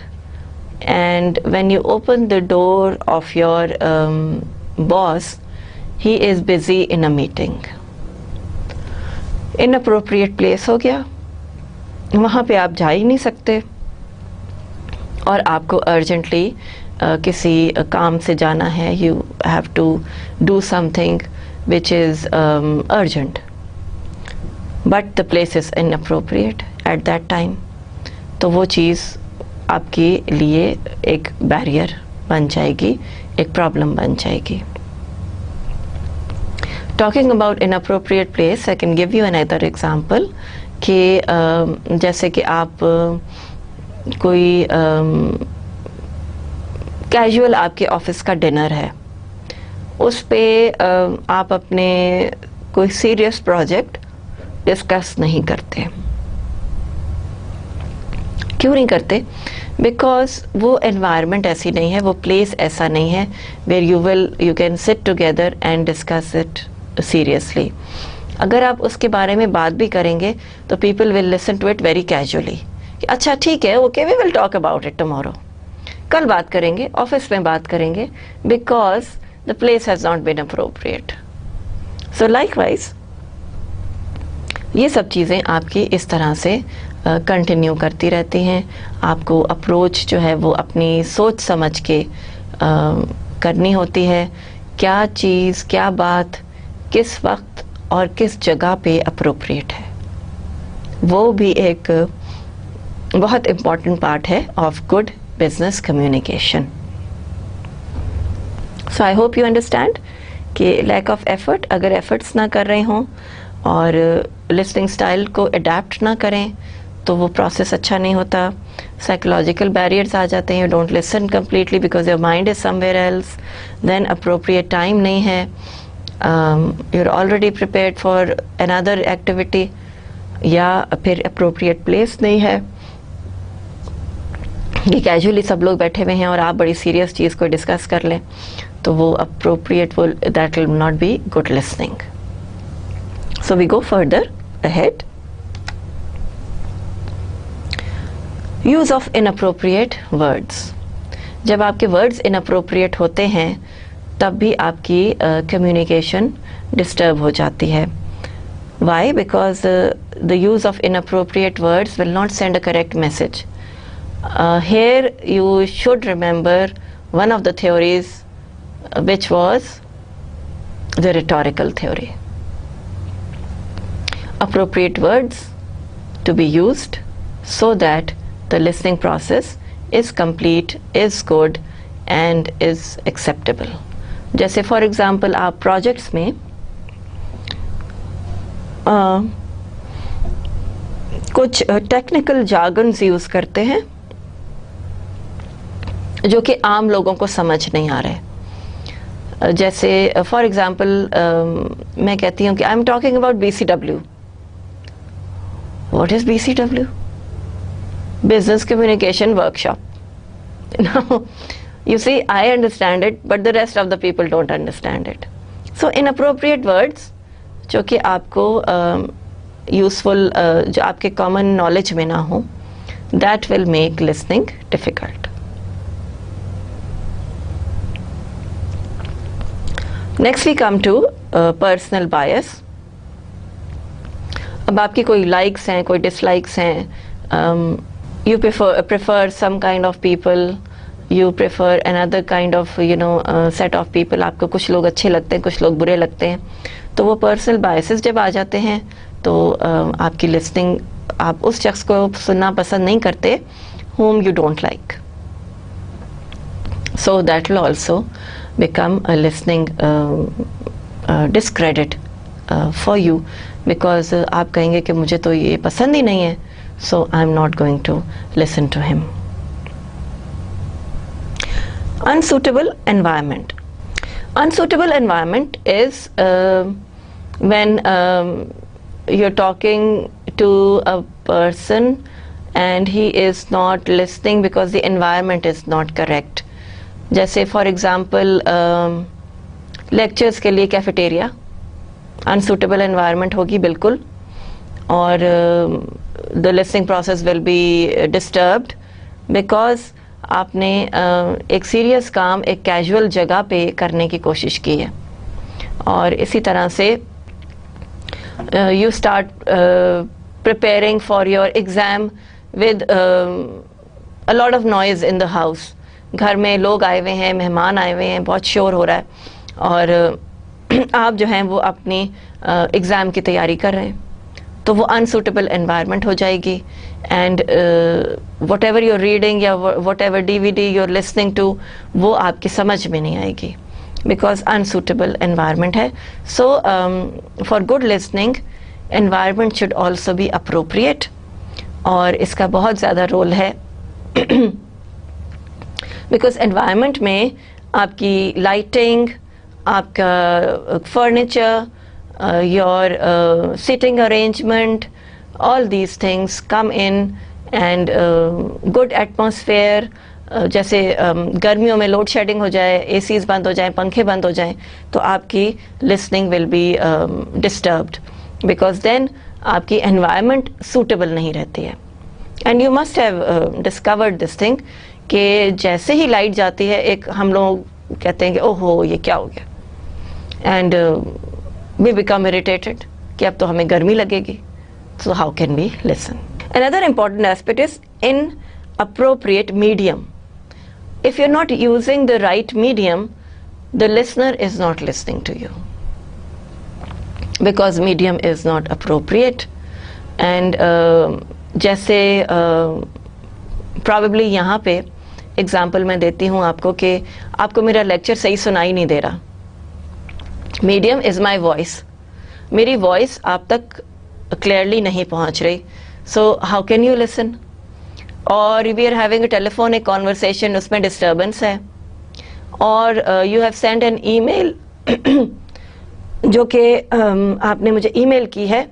and when you open the door of your boss, he is busy in a meeting. Inappropriate place हो गया, वहाँ पे आप जा ही नहीं सकते और आपको अर्जेंटली किसी काम से जाना है. You have to do something which is urgent but the place is inappropriate at that time. तो वो चीज़ आपके लिए एक बैरियर बन जाएगी, एक प्रॉब्लम बन जाएगी. Talking about inappropriate place, I can give you another example कि जैसे कि आप कोई कैजुअल आपके ऑफिस का डिनर है, उस पे आप अपने कोई सीरियस प्रोजेक्ट डिस्कस नहीं करते. क्यों नहीं करते? बिकॉज वो एनवायरनमेंट ऐसी नहीं है, वो प्लेस ऐसा नहीं है where you can sit together and discuss it seriously. अगर आप उसके बारे में बात भी करेंगे तो people will listen to it very casually कि अच्छा ठीक है, okay, we will talk about it tomorrow, कल बात करेंगे, ऑफिस में बात करेंगे, because the place has not been appropriate. So likewise ये सब चीज़ें आपकी इस तरह से कंटिन्यू करती रहती हैं. आपको अप्रोच जो है वो अपनी सोच समझ के करनी होती है. क्या चीज़, क्या बात, किस वक्त और किस जगह पे अप्रोप्रिएट है, वो भी एक बहुत इम्पॉर्टेंट पार्ट है of good business communication. So I hope you understand कि लैक ऑफ एफर्ट, अगर एफर्ट्स ना कर रहे हों और लिसनिंग स्टाइल को अडेप्ट ना करें तो वो प्रोसेस अच्छा नहीं होता. साइकोलॉजिकल बैरियर्स आ जाते हैं. You don't listen completely because your mind is somewhere else. Then appropriate time नहीं है. You are already prepared for another activity, या फिर अप्रोप्रिएट प्लेस नहीं है कि कैजुअली सब लोग बैठे हुए हैं और आप बड़ी सीरियस चीज़ को डिस्कस कर लें, तो वो appropriate that will not be good listening. So we go further ahead. Use of inappropriate words. जब आपके वर्ड्स इनअप्रोप्रिएट होते हैं तब भी आपकी कम्युनिकेशन डिस्टर्ब हो जाती है. Why? Because the use of inappropriate words will not send a correct message. Here you should remember one of the theories which was the rhetorical theory. Appropriate words to be used so that the listening process is complete, is good and is acceptable. जैसे for example आप projects में कुछ technical jargons use करते हैं जो कि आम लोगों को समझ नहीं आ रहे. जैसे फॉर एग्जांपल मैं कहती हूँ कि I am talking about BCW. What is BCW? Business communication workshop. Now you see, I understand it, but the rest of the people don't understand it. So inappropriate words जो कि आपको useful जो आपके common knowledge में ना हो, that will make listening difficult. Next we come to personal bias. अब आपकी कोई लाइक्स हैं, कोई डिसलाइक्स हैं. You prefer some kind of people, you prefer another kind of set of people. आपको कुछ लोग अच्छे लगते हैं, कुछ लोग बुरे लगते हैं. तो वो पर्सनल बायसेस जब आ जाते हैं तो आपकी लिसनिंग, आप उस शख्स को सुनना पसंद नहीं करते whom you don't like. So that will also become a listening discredit for you, because आप कहेंगे कि मुझे तो ये पसंद ही नहीं है, so I'm not going to listen to him. Unsuitable environment. Unsuitable environment is when you're talking to a person and he is not listening because the environment is not correct. जैसे for example lectures के लिए cafeteria unsuitable environment होगी बिल्कुल, और the listening process will be disturbed because आपने एक serious काम एक कैजुअल जगह पे करने की कोशिश की है. और इसी तरह से you start preparing for your exam with a lot of noise in the house. घर में लोग आए हुए हैं, मेहमान आए हुए हैं, बहुत शोर हो रहा है, और आप जो हैं वो अपनी एग्ज़ाम की तैयारी कर रहे हैं, तो वो अनसूटेबल एनवायरनमेंट हो जाएगी. And whatever you're reading या whatever DVD you're listening to, वो आपकी समझ में नहीं आएगी बिकॉज अनसूटेबल एनवायरनमेंट है. So for good listening environment should also be appropriate, और इसका बहुत ज़्यादा रोल है बिकॉज एनवायरनमेंट में आपकी लाइटिंग, आपका furniture, your sitting arrangement, all these things come in, and good atmosphere. जैसे गर्मियों में लोड शेडिंग हो जाए, ACs बंद हो जाए, पंखे बंद हो जाएं, तो आपकी listening will be disturbed because then आपकी एनवायरनमेंट सूटेबल नहीं रहती है. And you must have discovered this thing कि जैसे ही लाइट जाती है, एक हम लोग कहते हैं कि ओहो ये क्या हो गया, एंड we become irritated कि अब तो हमें गर्मी लगेगी. So how can we listen? Another important aspect is inappropriate medium. If you're not using the right medium, the listener is not listening to you because medium is not appropriate. And जैसे probably यहाँ पे example मैं देती हूँ आपको कि आपको मेरा लेक्चर सही सुनाई नहीं दे रहा. Medium is my voice. मेरी वॉइस आप तक क्लियरली नहीं पहुँच रही. So how can you listen? और we are having a telephonic conversation, उसमें डिस्टर्बेंस है. और you have send an email जो कि आपने मुझे ईमेल की है,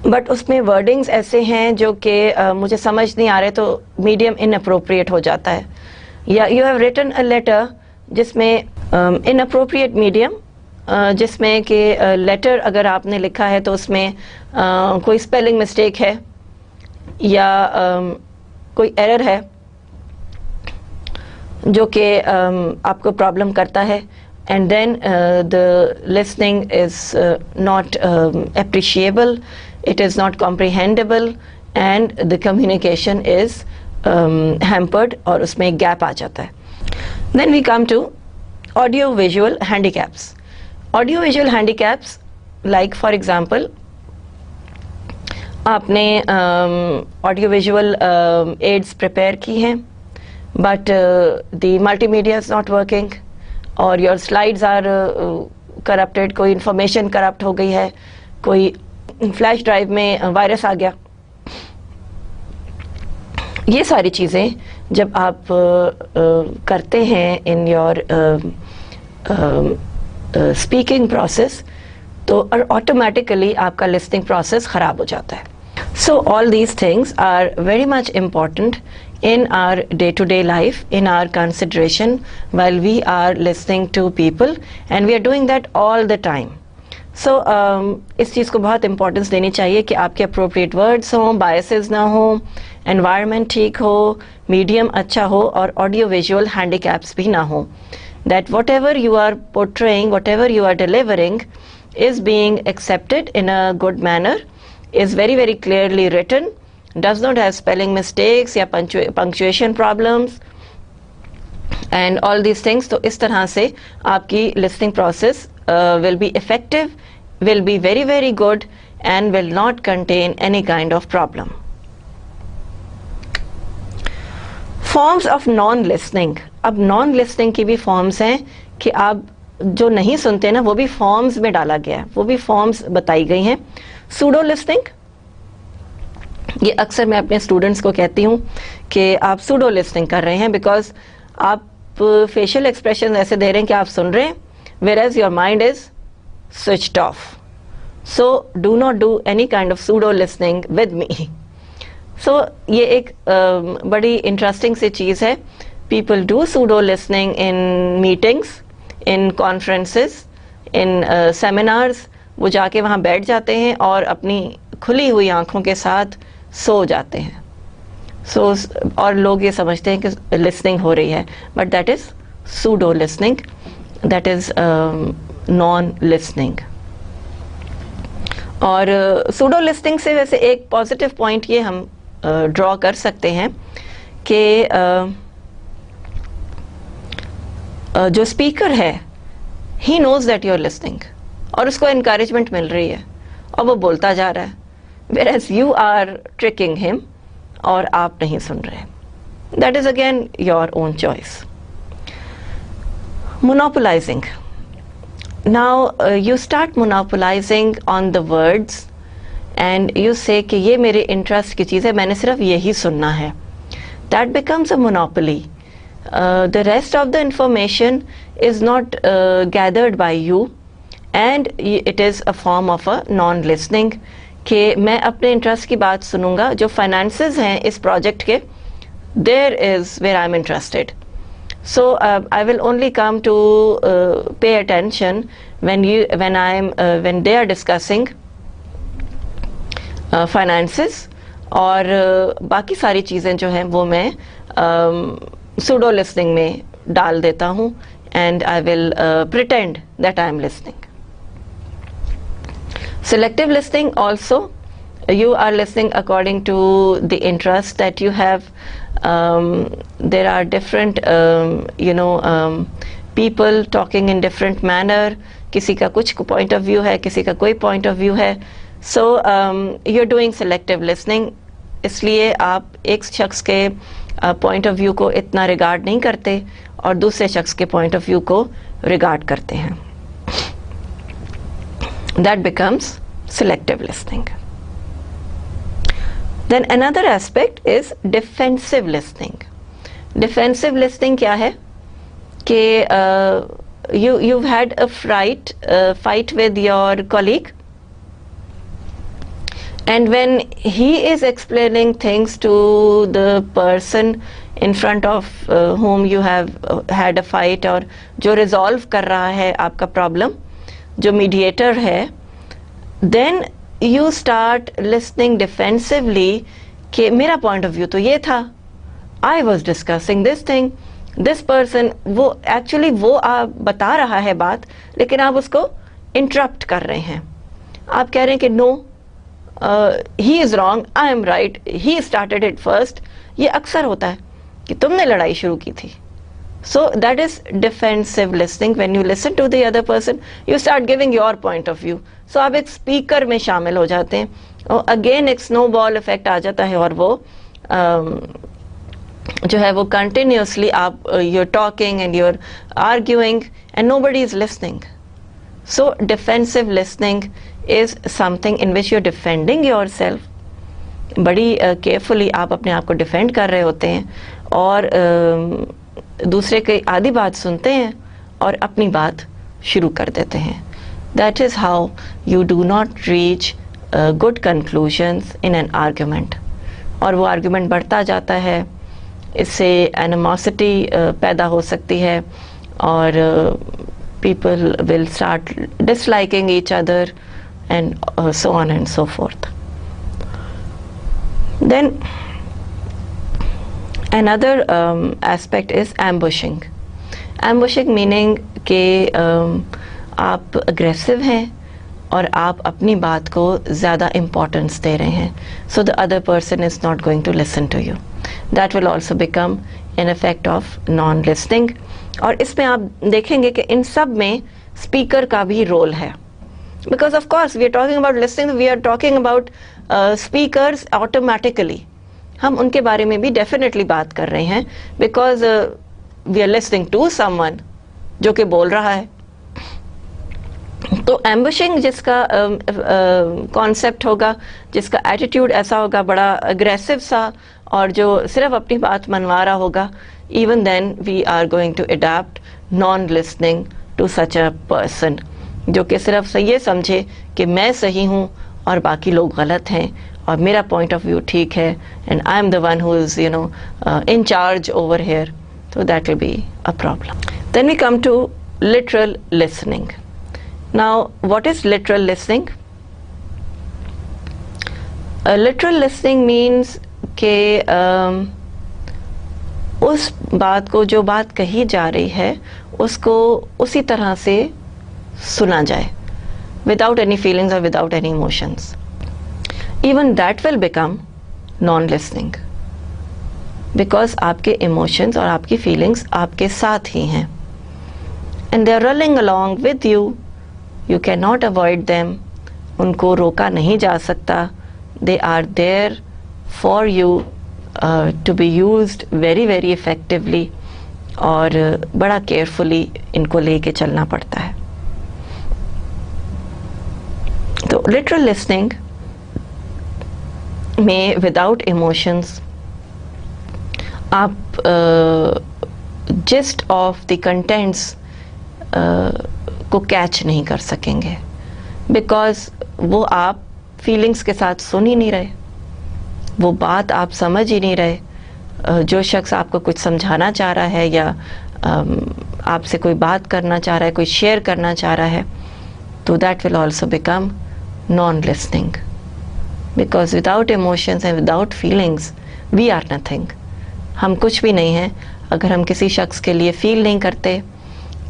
बट उसमें वर्डिंग्स ऐसे हैं जो कि मुझे समझ नहीं आ रहे, तो मीडियम इनअप्रोप्रिएट हो जाता है. या you have written a letter जिसमें इनअप्रोप्रिएट मीडियम, जिसमें कि लेटर अगर आपने लिखा है तो उसमें कोई स्पेलिंग मिस्टेक है या कोई एरर है जो कि आपको प्रॉब्लम करता है. And then the listening is not appreciable, it is not comprehensible and the communication is hampered और उसमें एक गैप आ जाता है. Then we come to audio visual handicaps. Audio visual handicaps, like for example, आपने audio visual aids prepare की हैं, but the multimedia is not working, or your slides are corrupted, कोई information corrupt हो गई है, कोई फ्लैश ड्राइव में virus आ गया. ये सारी चीज़ें जब आप करते हैं इन योर स्पीकिंग प्रोसेस, तो ऑटोमेटिकली आपका लिसनिंग प्रोसेस ख़राब हो जाता है. So all these things are very much important in our day-to-day life, in our consideration while we are listening to people, and we are doing that all the time. So इस चीज़ को बहुत importance देनी चाहिए कि आपके appropriate words हों, biases ना हो, एनवायरनमेंट ठीक हो, मीडियम अच्छा हो और ऑडियो विजुअल हैंडीकैप्स भी ना हो. That whatever you are portraying, whatever you are delivering is being accepted in a good manner, is very very clearly written, does not have spelling mistakes या punctuation problems and all these things. तो इस तरह से आपकी listening process will be effective, will be very very good and will not contain any kind of problem. Forms of non-listening. अब non-listening की भी forms हैं कि आप जो नहीं सुनते ना, वो भी forms में डाला गया है, वो भी forms बताई गई हैं. Pseudo listening, ये अक्सर मैं अपने स्टूडेंट्स को कहती हूँ कि आप सूडो लिसनिंग कर रहे हैं, बिकॉज आप फेशियल एक्सप्रेशन ऐसे दे रहे हैं कि आप सुन रहे हैं, whereas your mind is switched off. So do not do any kind of pseudo listening with me. So ये एक बड़ी इंटरेस्टिंग सी चीज़ है. People do pseudo listening in meetings, in conferences, in seminars. वो जाके वहाँ बैठ जाते हैं और अपनी खुली हुई आँखों के साथ सो जाते हैं. और लोग ये समझते हैं कि लिसनिंग हो रही है, but that is pseudo listening, that is non listening. और सूडो लिसनिंग से वैसे एक पॉजिटिव पॉइंट ये हम ड्रॉ कर सकते हैं कि जो स्पीकर है, he knows that you are listening, और उसको इनकरेजमेंट मिल रही है और वो बोलता जा रहा है, whereas you are tricking him और आप नहीं सुन रहे. That is again your own choice. Monopolizing. Now you start monopolizing on the words and you say कि ये मेरे इंटरेस्ट की चीज़ है, मैंने सिर्फ यही सुनना है. That becomes a monopoly. The rest of the information is not gathered by you and it is a form of a non-listening. कि मैं अपने इंटरेस्ट की बात सुनूंगा. जो फाइनेंसेस हैं इस प्रोजेक्ट के, there is where I am interested. So I will only come to pay attention when they are discussing finances, और बाकी सारी चीज़ें जो हैं वो मैं सूडो लिसनिंग में डाल देता हूँ, and I will pretend that I am listening. Selective listening also, you are listening according to the interest that you have. There are different people talking in different manner. किसी का कुछ point of view है, किसी का कोई point of view है. So you're doing selective listening इसलिए आप एक शख्स के पॉइंट ऑफ व्यू को इतना रिगार्ड नहीं करते और दूसरे शख्स के पॉइंट ऑफ व्यू को रिगार्ड करते हैं. That becomes selective listening. Then another aspect is defensive listening. Defensive listening क्या है कि you've had a fight with your colleague, and when he is explaining things to the person in front of whom you have had a fight, और जो resolve कर रहा है आपका problem, जो mediator है, then you start listening defensively कि मेरा point of view तो ये था, I was discussing this thing, this person, वो actually वो आप बता रहा है बात, लेकिन आप उसको interrupt कर रहे हैं. आप कह रहे हैं कि no, he is wrong, I am right, he started it first. ये अक्सर होता है कि तुमने लड़ाई शुरू की थी. So that is defensive listening. When you listen to the other person, you start giving your point of view. So आप एक स्पीकर में शामिल हो जाते हैं और अगेन एक स्नोबॉल इफेक्ट आ जाता है और वो जो है वो कंटिन्यूसली आप you're talking and you're arguing and nobody is listening. So defensive listening is something in which you're defending yourself. बड़ी केयरफुली आप अपने आप को डिफेंड कर रहे होते हैं और दूसरे की आधी बात सुनते हैं और अपनी बात शुरू कर देते हैं. That is how you do not reach good conclusions in an argument. और वो आर्ग्यूमेंट बढ़ता जाता है, इससे एनिमोसिटी पैदा हो सकती है और people will start disliking each other and so on and so forth. Then another aspect is ambushing. Ambushing meaning कि आप aggressive हैं और आप अपनी बात को ज़्यादा importance दे रहे हैं, so the other person is not going to listen to you. That will also become an effect of non-listening. और इसमें आप देखेंगे कि इन सब में speaker का भी रोल है, because of course we are talking about listening, we are talking about speakers automatically. हम उनके बारे में भी definitely बात कर रहे हैं because we are listening to someone जो कि बोल रहा है. तो ambushing जिसका कॉन्सेप्ट होगा, जिसका एटीट्यूड ऐसा होगा बड़ा अग्रेसिव सा और जो सिर्फ अपनी बात मनवा रहा होगा, even then we are going to adapt non-listening to such a person जो कि सिर्फ ये समझे कि मैं सही हूँ और बाकी लोग गलत हैं और मेरा पॉइंट ऑफ व्यू ठीक है and I am the one who is in charge over here. So that will be a problem. Then we come to literal listening. Now, what is literal listening? Literal listening means कि उस बात को, जो बात कही जा रही है, उसको उसी तरह से सुना जाए, without any feelings or without any emotions. Even that will become non-listening, because आपके emotions और आपकी feelings आपके साथ ही हैं, and they are running along with you. You cannot avoid them. उनको रोका नहीं जा सकता. They are there for you to be used very very effectively. और बड़ा carefully इनको लेके चलना पड़ता है. तो literal listening में without emotions आप gist of the contents को कैच नहीं कर सकेंगे, बिकॉज वो आप फीलिंग्स के साथ सुन ही नहीं रहे, वो बात आप समझ ही नहीं रहे. जो शख्स आपको कुछ समझाना चाह रहा है या आपसे कोई बात करना चाह रहा है, कोई शेयर करना चाह रहा है, तो that will also become non listening, because without emotions and without feelings we are nothing. हम कुछ भी नहीं हैं अगर हम किसी शख्स के लिए फील नहीं करते,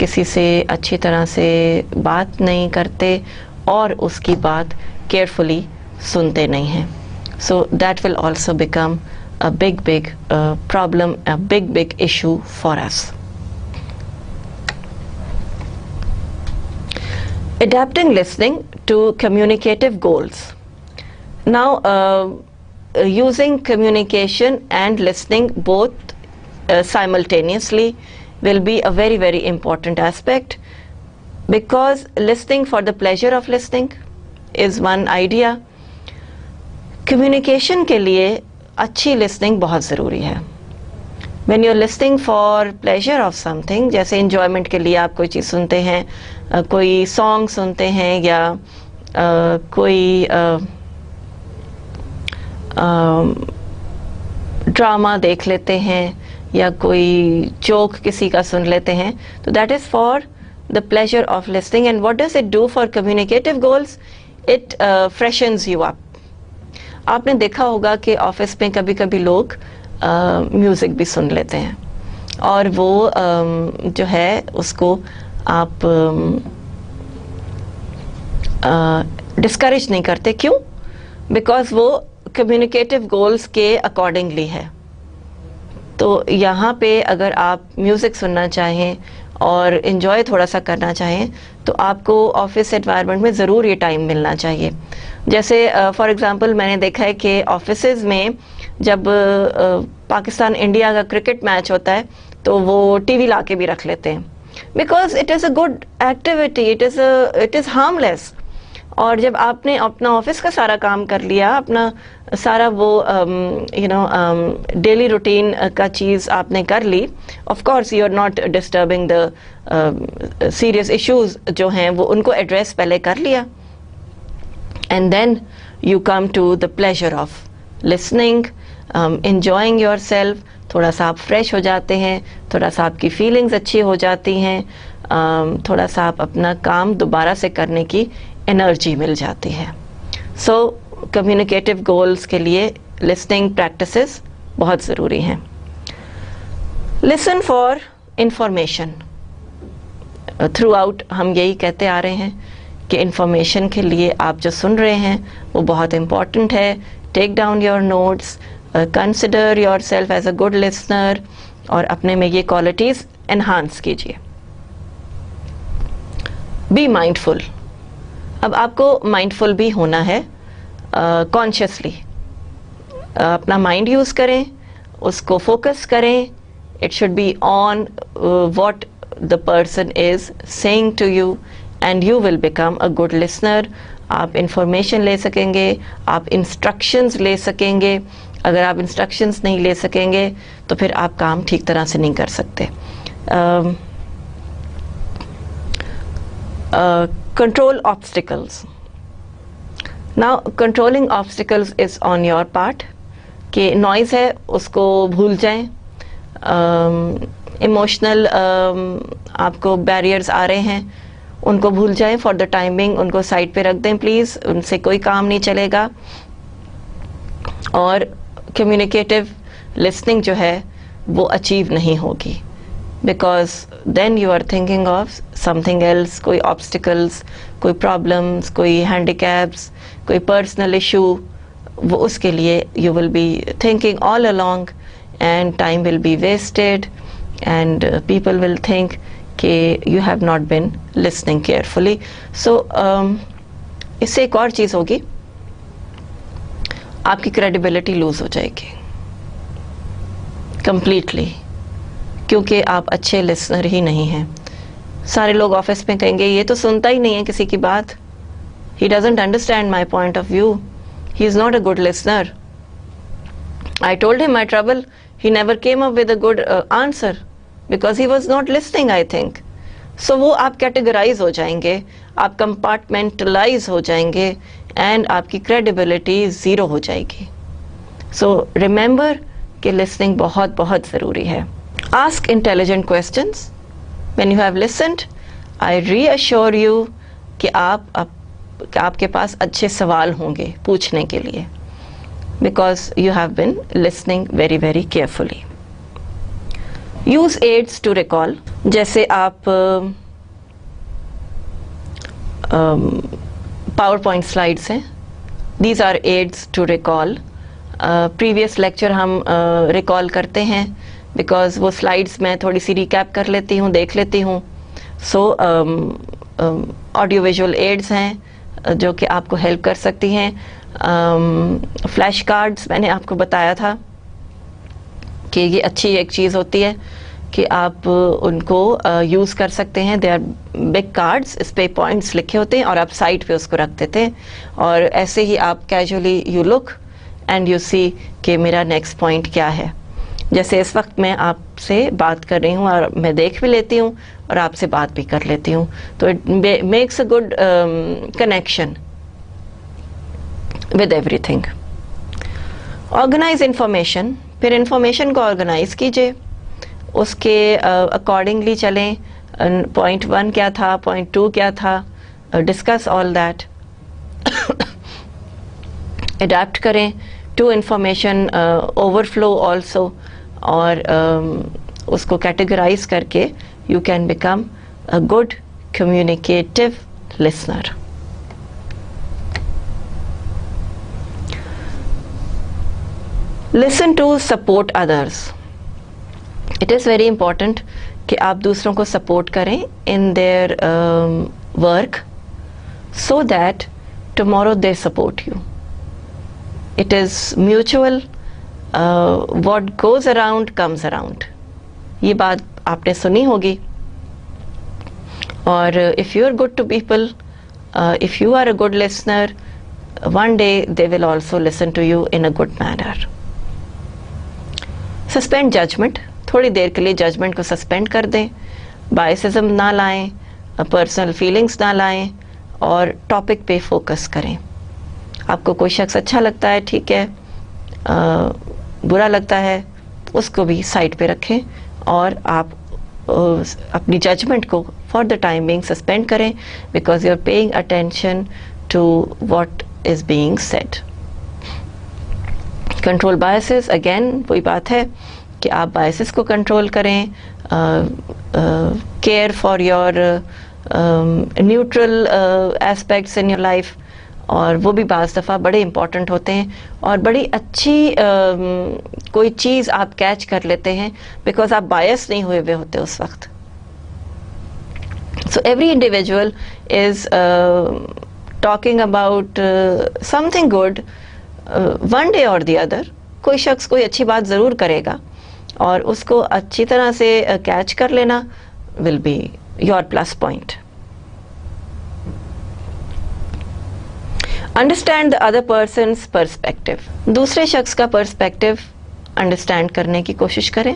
किसी से अच्छी तरह से बात नहीं करते और उसकी बात केयरफुली सुनते नहीं हैं. सो that will also become a big problem, a big issue for us. Adapting listening to communicative goals. Now, using communication and listening both simultaneously will be a very, very important aspect, because listening for the pleasure of listening is one idea. Communication के लिए अच्छी listening बहुत ज़रूरी है. When you're listening for pleasure of something, जैसे enjoyment के लिए आप कोई चीज़ सुनते हैं, कोई song सुनते हैं, या कोई ड्रामा देख लेते हैं, या कोई जोक किसी का सुन लेते हैं, तो that is for the pleasure of listening. And what does it do for communicative goals? It freshens you up. आपने देखा होगा कि ऑफिस में कभी कभी लोग म्यूज़िक भी सुन लेते हैं, और वो जो है उसको आप डिस्करेज नहीं करते. क्यों? बिकॉज वो कम्युनिकेटिव गोल्स के अकॉर्डिंगली है. तो यहाँ पे अगर आप म्यूज़िक सुनना चाहें और इन्जॉय थोड़ा सा करना चाहें, तो आपको ऑफिस एनवायरनमेंट में ज़रूर ये टाइम मिलना चाहिए. जैसे फॉर एग्ज़ाम्पल मैंने देखा है कि ऑफिसेज़ में जब पाकिस्तान इंडिया का क्रिकेट मैच होता है तो वो टीवी ला के भी रख लेते हैं, because it is a good activity, it is harmless. और जब आपने अपना ऑफिस का सारा काम कर लिया, अपना सारा वो डेली रूटीन का चीज़ आपने कर ली, of course you are not disturbing the serious issues जो हैं वो उनको एड्रेस पहले कर लिया, and then you come to the pleasure of listening, enjoying yourself. थोड़ा सा आप फ्रेश हो जाते हैं, थोड़ा सा आपकी फीलिंग्स अच्छी हो जाती हैं, थोड़ा सा आप अपना काम दोबारा से करने की एनर्जी मिल जाती है. सो कम्युनिकेटिव गोल्स के लिए लिसनिंग प्रैक्टिसेस बहुत ज़रूरी हैं. Listen for information. Through out हम यही कहते आ रहे हैं कि इंफॉर्मेशन के लिए आप जो सुन रहे हैं वो बहुत इम्पॉर्टेंट है. Take down your notes, consider yourself as a good listener, और अपने में ये क्वालिटीज़ एनहांस कीजिए. Be mindful. अब आपको माइंडफुल भी होना है, कॉन्शियसली अपना माइंड यूज़ करें, उसको फोकस करें. It should be on what the person is saying to you, and you will become a good listener. आप इंफॉर्मेशन ले सकेंगे, आप इंस्ट्रक्शंस ले सकेंगे. अगर आप इंस्ट्रक्शंस नहीं ले सकेंगे तो फिर आप काम ठीक तरह से नहीं कर सकते. Control obstacles. Now controlling obstacles is on your part. कि नॉइज़ है उसको भूल जाएं. इमोशनल आपको बैरियर्स आ रहे हैं उनको भूल जाएं. फॉर द टाइमिंग उनको साइड पे रख दें प्लीज़, उनसे कोई काम नहीं चलेगा. और कम्युनिकेटिव लिसनिंग जो है वो अचीव नहीं होगी, because then you are thinking of something else, कोई obstacles, कोई problems, कोई handicaps, कोई personal issue, वो उसके लिए you will be thinking all along and time will be wasted, and people will think कि you have not been listening carefully. So इससे एक और चीज़ होगी, आपकी credibility lose हो जाएगी completely, क्योंकि आप अच्छे लिसनर ही नहीं हैं. सारे लोग ऑफिस में कहेंगे ये तो सुनता ही नहीं है किसी की बात, he doesn't understand my point of view, he is not a good listener. I told him my trouble, he never came up with a good answer because he was not listening I think. So वो आप categorise हो जाएंगे, आप compartmentalise हो जाएंगे, and आपकी credibility zero हो जाएगी. सो रिमेंबर कि लिसनिंग बहुत बहुत ज़रूरी है. Ask intelligent questions. When you have listened, I reassure you कि आपके पास अच्छे सवाल होंगे पूछने के लिए, because you have been listening very very carefully. Use aids to recall. जैसे आप PowerPoint slides हैं, these are aids to recall. Previous lecture हम recall करते हैं, बिकॉज वो स्लाइड्स मैं थोड़ी सी रिकैप कर लेती हूँ, देख लेती हूँ. सो ऑडियो विजुअल एड्स हैं जो कि आपको हेल्प कर सकती हैं. फ्लैश कार्ड्स मैंने आपको बताया था कि ये अच्छी एक चीज़ होती है कि आप उनको यूज़ कर सकते हैं। दे आर बिग कार्ड्स, इस पे पॉइंट्स लिखे होते हैं और आप साइड पे उसको रख देते हैं और ऐसे ही आप casually you look and you see कि मेरा नेक्स्ट पॉइंट क्या है। जैसे इस वक्त मैं आपसे बात कर रही हूँ और मैं देख भी लेती हूँ और आपसे बात भी कर लेती हूँ, तो it makes a good connection with everything. Organise information, फिर इंफॉर्मेशन को ऑर्गेनाइज कीजिए, उसके अकॉर्डिंगली चलें। पॉइंट 1 क्या था, पॉइंट 2 क्या था, डिस्कस ऑल दैट, अडेप्ट करें टू इंफॉर्मेशन ओवरफ्लो ऑल्सो, और उसको कैटेगराइज करके you can become a good communicative listener. Listen to support others. It is very important कि आप दूसरों को सपोर्ट करें in their work so that tomorrow they support you. It is mutual, what goes around comes around, ये बात आपने सुनी होगी। और if you are good to people, if you are a good listener, one day they will also listen to you in a good manner. Suspend judgement, थोड़ी देर के लिए जजमेंट को सस्पेंड कर दें, बायसिज्म ना लाएं, पर्सनल फीलिंग्स ना लाएं और टॉपिक पे फोकस करें। आपको कोई शख्स अच्छा लगता है, ठीक है, बुरा लगता है, उसको भी साइड पे रखें और आप अपनी जजमेंट को for the time being suspend करें, because you are paying attention to what is being said. Control biases, again वही बात है कि आप बायसेस को कंट्रोल करें, care for your neutral aspects in your life, और वो भी बाज़ दफ़ा बड़े इम्पॉर्टेंट होते हैं और बड़ी अच्छी कोई चीज़ आप कैच कर लेते हैं बिकॉज आप बायस नहीं हुए हुए होते उस वक्त। So every individual is talking about something good one day और द अदर। कोई शख्स कोई अच्छी बात ज़रूर करेगा और उसको अच्छी तरह से कैच कर लेना will be your plus point. Understand the other person's perspective, दूसरे शख्स का पर्सपेक्टिव अंडरस्टैंड करने की कोशिश करें।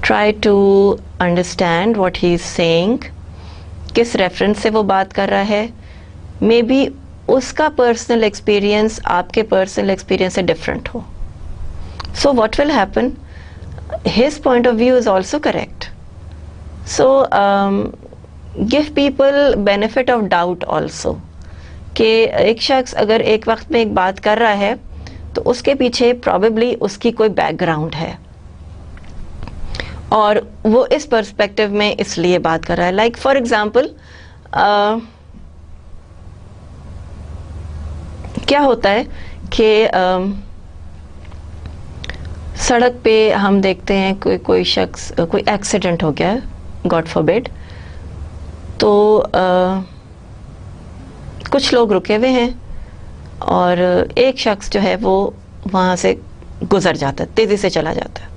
Try to understand what he is saying, किस रेफरेंस से वो बात कर रहा है। मे बी उसका पर्सनल एक्सपीरियंस आपके पर्सनल एक्सपीरियंस से डिफरेंट हो, so what will happen, his point of view is also correct. So give people benefit of doubt also, कि एक शख्स अगर एक वक्त में एक बात कर रहा है तो उसके पीछे प्रॉबेबली उसकी कोई बैकग्राउंड है और वो इस पर्सपेक्टिव में इसलिए बात कर रहा है। लाइक फॉर एग्जांपल क्या होता है कि सड़क पे हम देखते हैं कोई शख्स, कोई एक्सीडेंट हो गया है, गॉड फॉरबिड, तो कुछ लोग रुके हुए हैं और एक शख्स जो है वो वहाँ से गुजर जाता है, तेज़ी से चला जाता है।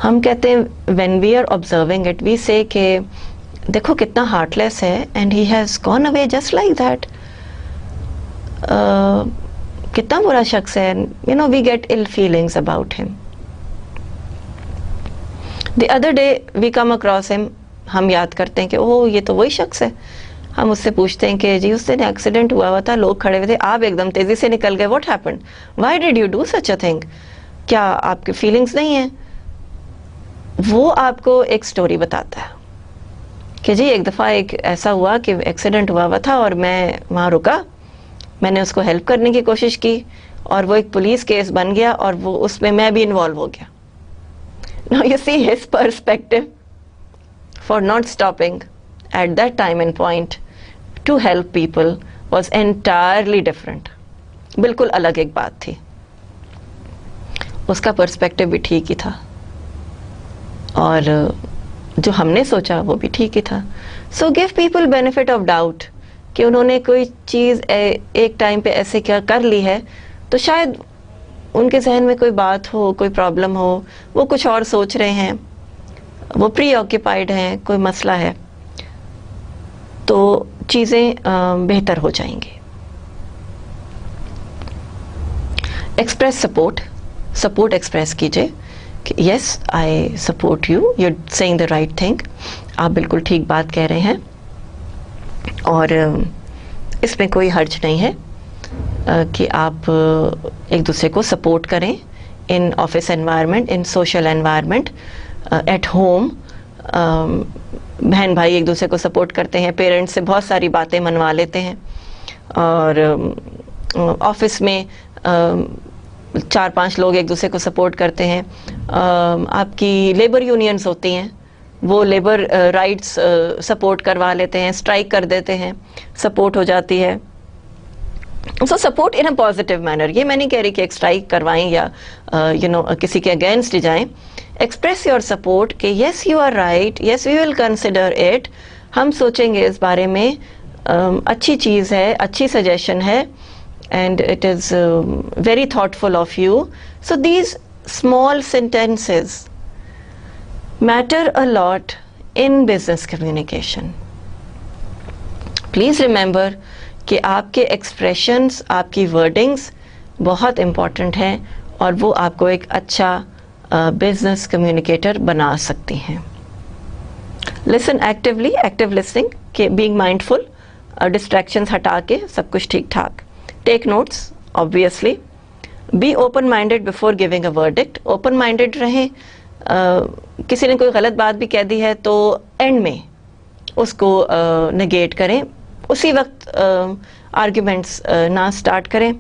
हम कहते हैं when we are observing it we say कि देखो कितना हार्टलेस है and he has gone away just like that, कितना बुरा शख्स है, you know we get ill feelings about him. The other day we come across him, हम याद करते हैं कि ओह ये तो वही शख्स है। हम उससे पूछते हैं कि जी उस दिन एक्सीडेंट हुआ था, लोग खड़े हुए थे, आप एकदम तेज़ी से निकल गए, what happened, why did you do such a thing, क्या आपके फीलिंग्स नहीं हैं? वो आपको एक स्टोरी बताता है कि जी एक दफ़ा एक ऐसा हुआ कि एक्सीडेंट हुआ था और मैं वहाँ रुका, मैंने उसको हेल्प करने की कोशिश की और वो एक पुलिस केस बन गया और वो उसमें मैं भी इन्वॉल्व हो गया। Now you see his perspective for not stopping at that time and point to help people was entirely different, बिल्कुल अलग एक बात थी, उसका पर्सपेक्टिव भी ठीक ही था और जो हमने सोचा वो भी ठीक ही था। सो give people benefit of doubt कि उन्होंने कोई चीज़ एक टाइम पे ऐसे क्या कर ली है, तो शायद उनके जहन में कोई बात हो, कोई प्रॉब्लम हो, वो कुछ और सोच रहे हैं, वो प्री ऑक्यूपाइड हैं, कोई मसला है, तो चीज़ें बेहतर हो जाएंगी। एक्सप्रेस सपोर्ट एक्सप्रेस कीजिए कि yes I support you, you are saying the right thing, आप बिल्कुल ठीक बात कह रहे हैं और इसमें कोई हर्ज नहीं है कि आप एक दूसरे को सपोर्ट करें in office environment, in social environment, at home. बहन भाई एक दूसरे को सपोर्ट करते हैं, पेरेंट्स से बहुत सारी बातें मनवा लेते हैं, और ऑफिस में 4-5 लोग एक दूसरे को सपोर्ट करते हैं। आपकी लेबर यूनियंस होती हैं, वो लेबर राइट्स सपोर्ट करवा लेते हैं, स्ट्राइक कर देते हैं, सपोर्ट हो जाती है। So support in a positive manner, ये मैं नहीं कह रही कि एक स्ट्राइक करवाएं या किसी के अगेंस्ट जाएं। एक्सप्रेस योर सपोर्ट कि yes you are right, yes we will consider it, हम सोचेंगे इस बारे में, अच्छी चीज़ है, अच्छी सजेशन है, and it is very thoughtful of you. So these small sentences matter a lot in business communication. Please remember कि आपके expressions, आपकी wordings बहुत important हैं और वो आपको एक अच्छा business communicator बना सकती हैं। Listen actively, active listening के being mindful, distractions हटा के सब कुछ ठीक ठाक। Take notes, obviously. Be open-minded before giving a verdict. Open-minded रहें, किसी ने कोई गलत बात भी कह दी है तो एंड में उसको नेगेट करें, उसी वक्त आर्ग्यूमेंट्स ना स्टार्ट करें।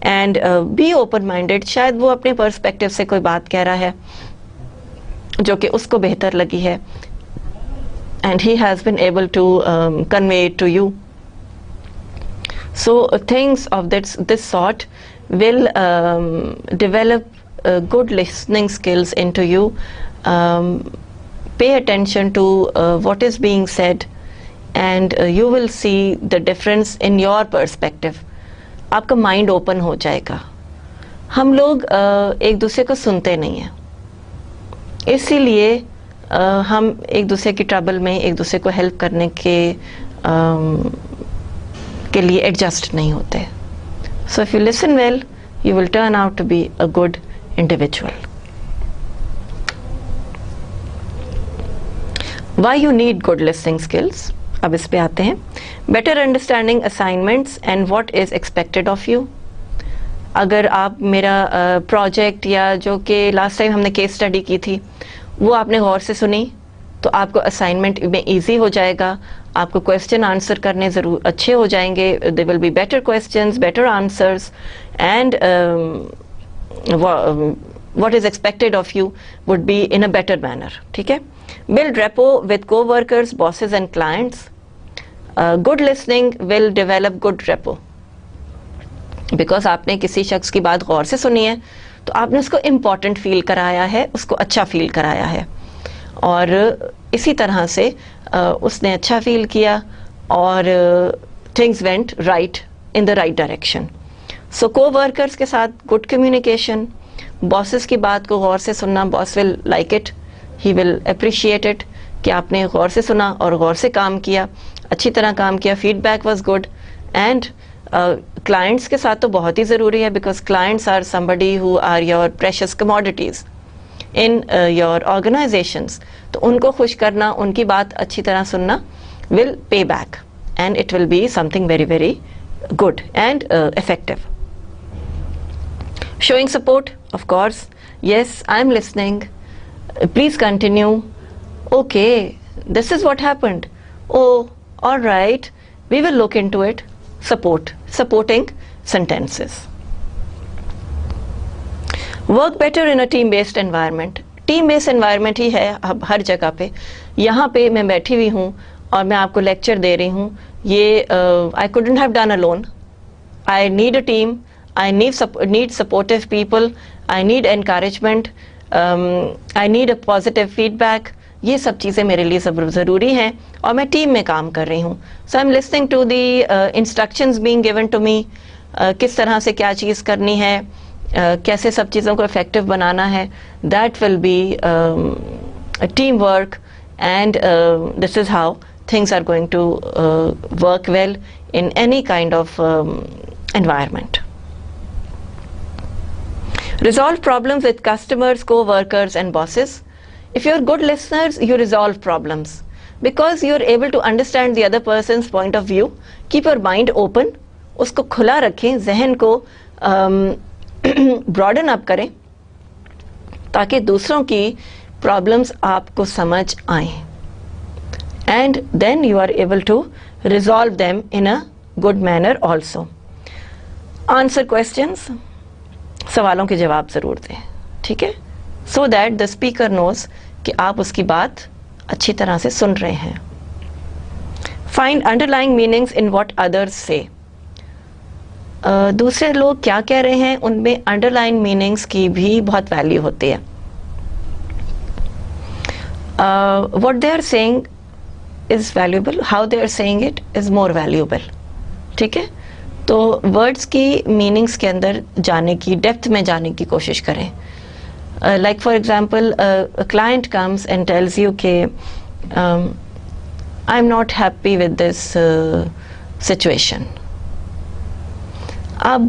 एंड बी ओपन-माइंडेड, शायद वो अपने पर्सपेक्टिव से कोई बात कह रहा है जो कि उसको बेहतर लगी है, and he has been able to convey it to you. So things of this sort will develop good listening skills into you. Pay attention to what is being said, and you will see the difference in your perspective. आपका mind open हो जाएगा। हम लोग एक दूसरे को सुनते नहीं हैं, इसीलिए हम एक दूसरे की ट्रबल में एक दूसरे को हेल्प करने के लिए एडजस्ट नहीं होते। So if you listen well, you will turn out to be a good individual. Why you need good listening skills, अब इस पे आते हैं। Better understanding assignments and what is expected of you. अगर आप मेरा प्रोजेक्ट या जो कि लास्ट टाइम हमने केस स्टडी की थी वो आपने गौर से सुनी, तो आपको असाइनमेंट में इजी हो जाएगा, आपको क्वेश्चन आंसर करने ज़रूर अच्छे हो जाएंगे। They will be better questions, better answers, and what is expected of you would be in a better manner. ठीक है। Build rapport with coworkers, bosses and clients. Good listening will develop good repo, because आपने किसी शख्स की बात गौर से सुनी है तो आपने उसको इम्पॉर्टेंट फील कराया है, उसको अच्छा फील कराया है, और इसी तरह से उसने अच्छा फील किया और things went right in the right direction. So coworkers के साथ गुड कम्युनिकेशन, बॉसेस की बात को गौर से सुनना, boss will like it, he will appreciate it कि आपने गौर से सुना और गौर से काम किया, अच्छी तरह काम किया, feedback was good. And clients के साथ तो बहुत ही ज़रूरी है, because clients are somebody who are your precious commodities in your organisations. तो उनको खुश करना, उनकी बात अच्छी तरह सुनना will pay back, and it will be something very very good and effective. Showing support, of course. Yes, I'm listening. Please continue. Okay, this is what happened. Oh, all right, we will look into it. Supporting sentences. Work better in a team-based environment. Team based environment ही है अब हर जगह पे। यहाँ पे मैं बैठी हुई हूँ और मैं आपको लेक्चर दे रही हूँ, ये I couldn't have done alone. I need a team, I need supportive people, I need encouragement, I need a positive feedback, ये सब चीज़ें मेरे लिए ज़रूरी हैं और मैं टीम में काम कर रही हूँ. So I am listening to the instructions being given to me, किस तरह से क्या चीज़ करनी है, कैसे सब चीज़ों को इफेक्टिव बनाना है. That will B team work and this is how things are going to work well in any kind of environment. Resolve problems with customers, co-workers and bosses. If you're good listeners, you resolve problems because you're able to understand the other person's point of view. Keep your mind open, उसको खुला रखें, जहन को broaden up करें ताकि दूसरों की problems आपको समझ आएं. And then you are able to resolve them in a good manner also. Answer questions, सवालों के जवाब ज़रूर दें, ठीक है, so that the speaker knows कि आप उसकी बात अच्छी तरह से सुन रहे हैं. Find underlying meanings in what others say. दूसरे लोग क्या कह रहे हैं उनमें underlying meanings की भी बहुत वैल्यू होती है. What they are saying is valuable, how they are saying it is more valuable. ठीक है, तो वर्ड्स की मीनिंग्स के अंदर जाने की, डेप्थ में जाने की कोशिश करें. Like for example, a client comes and tells you कि I'm not happy with this situation. अब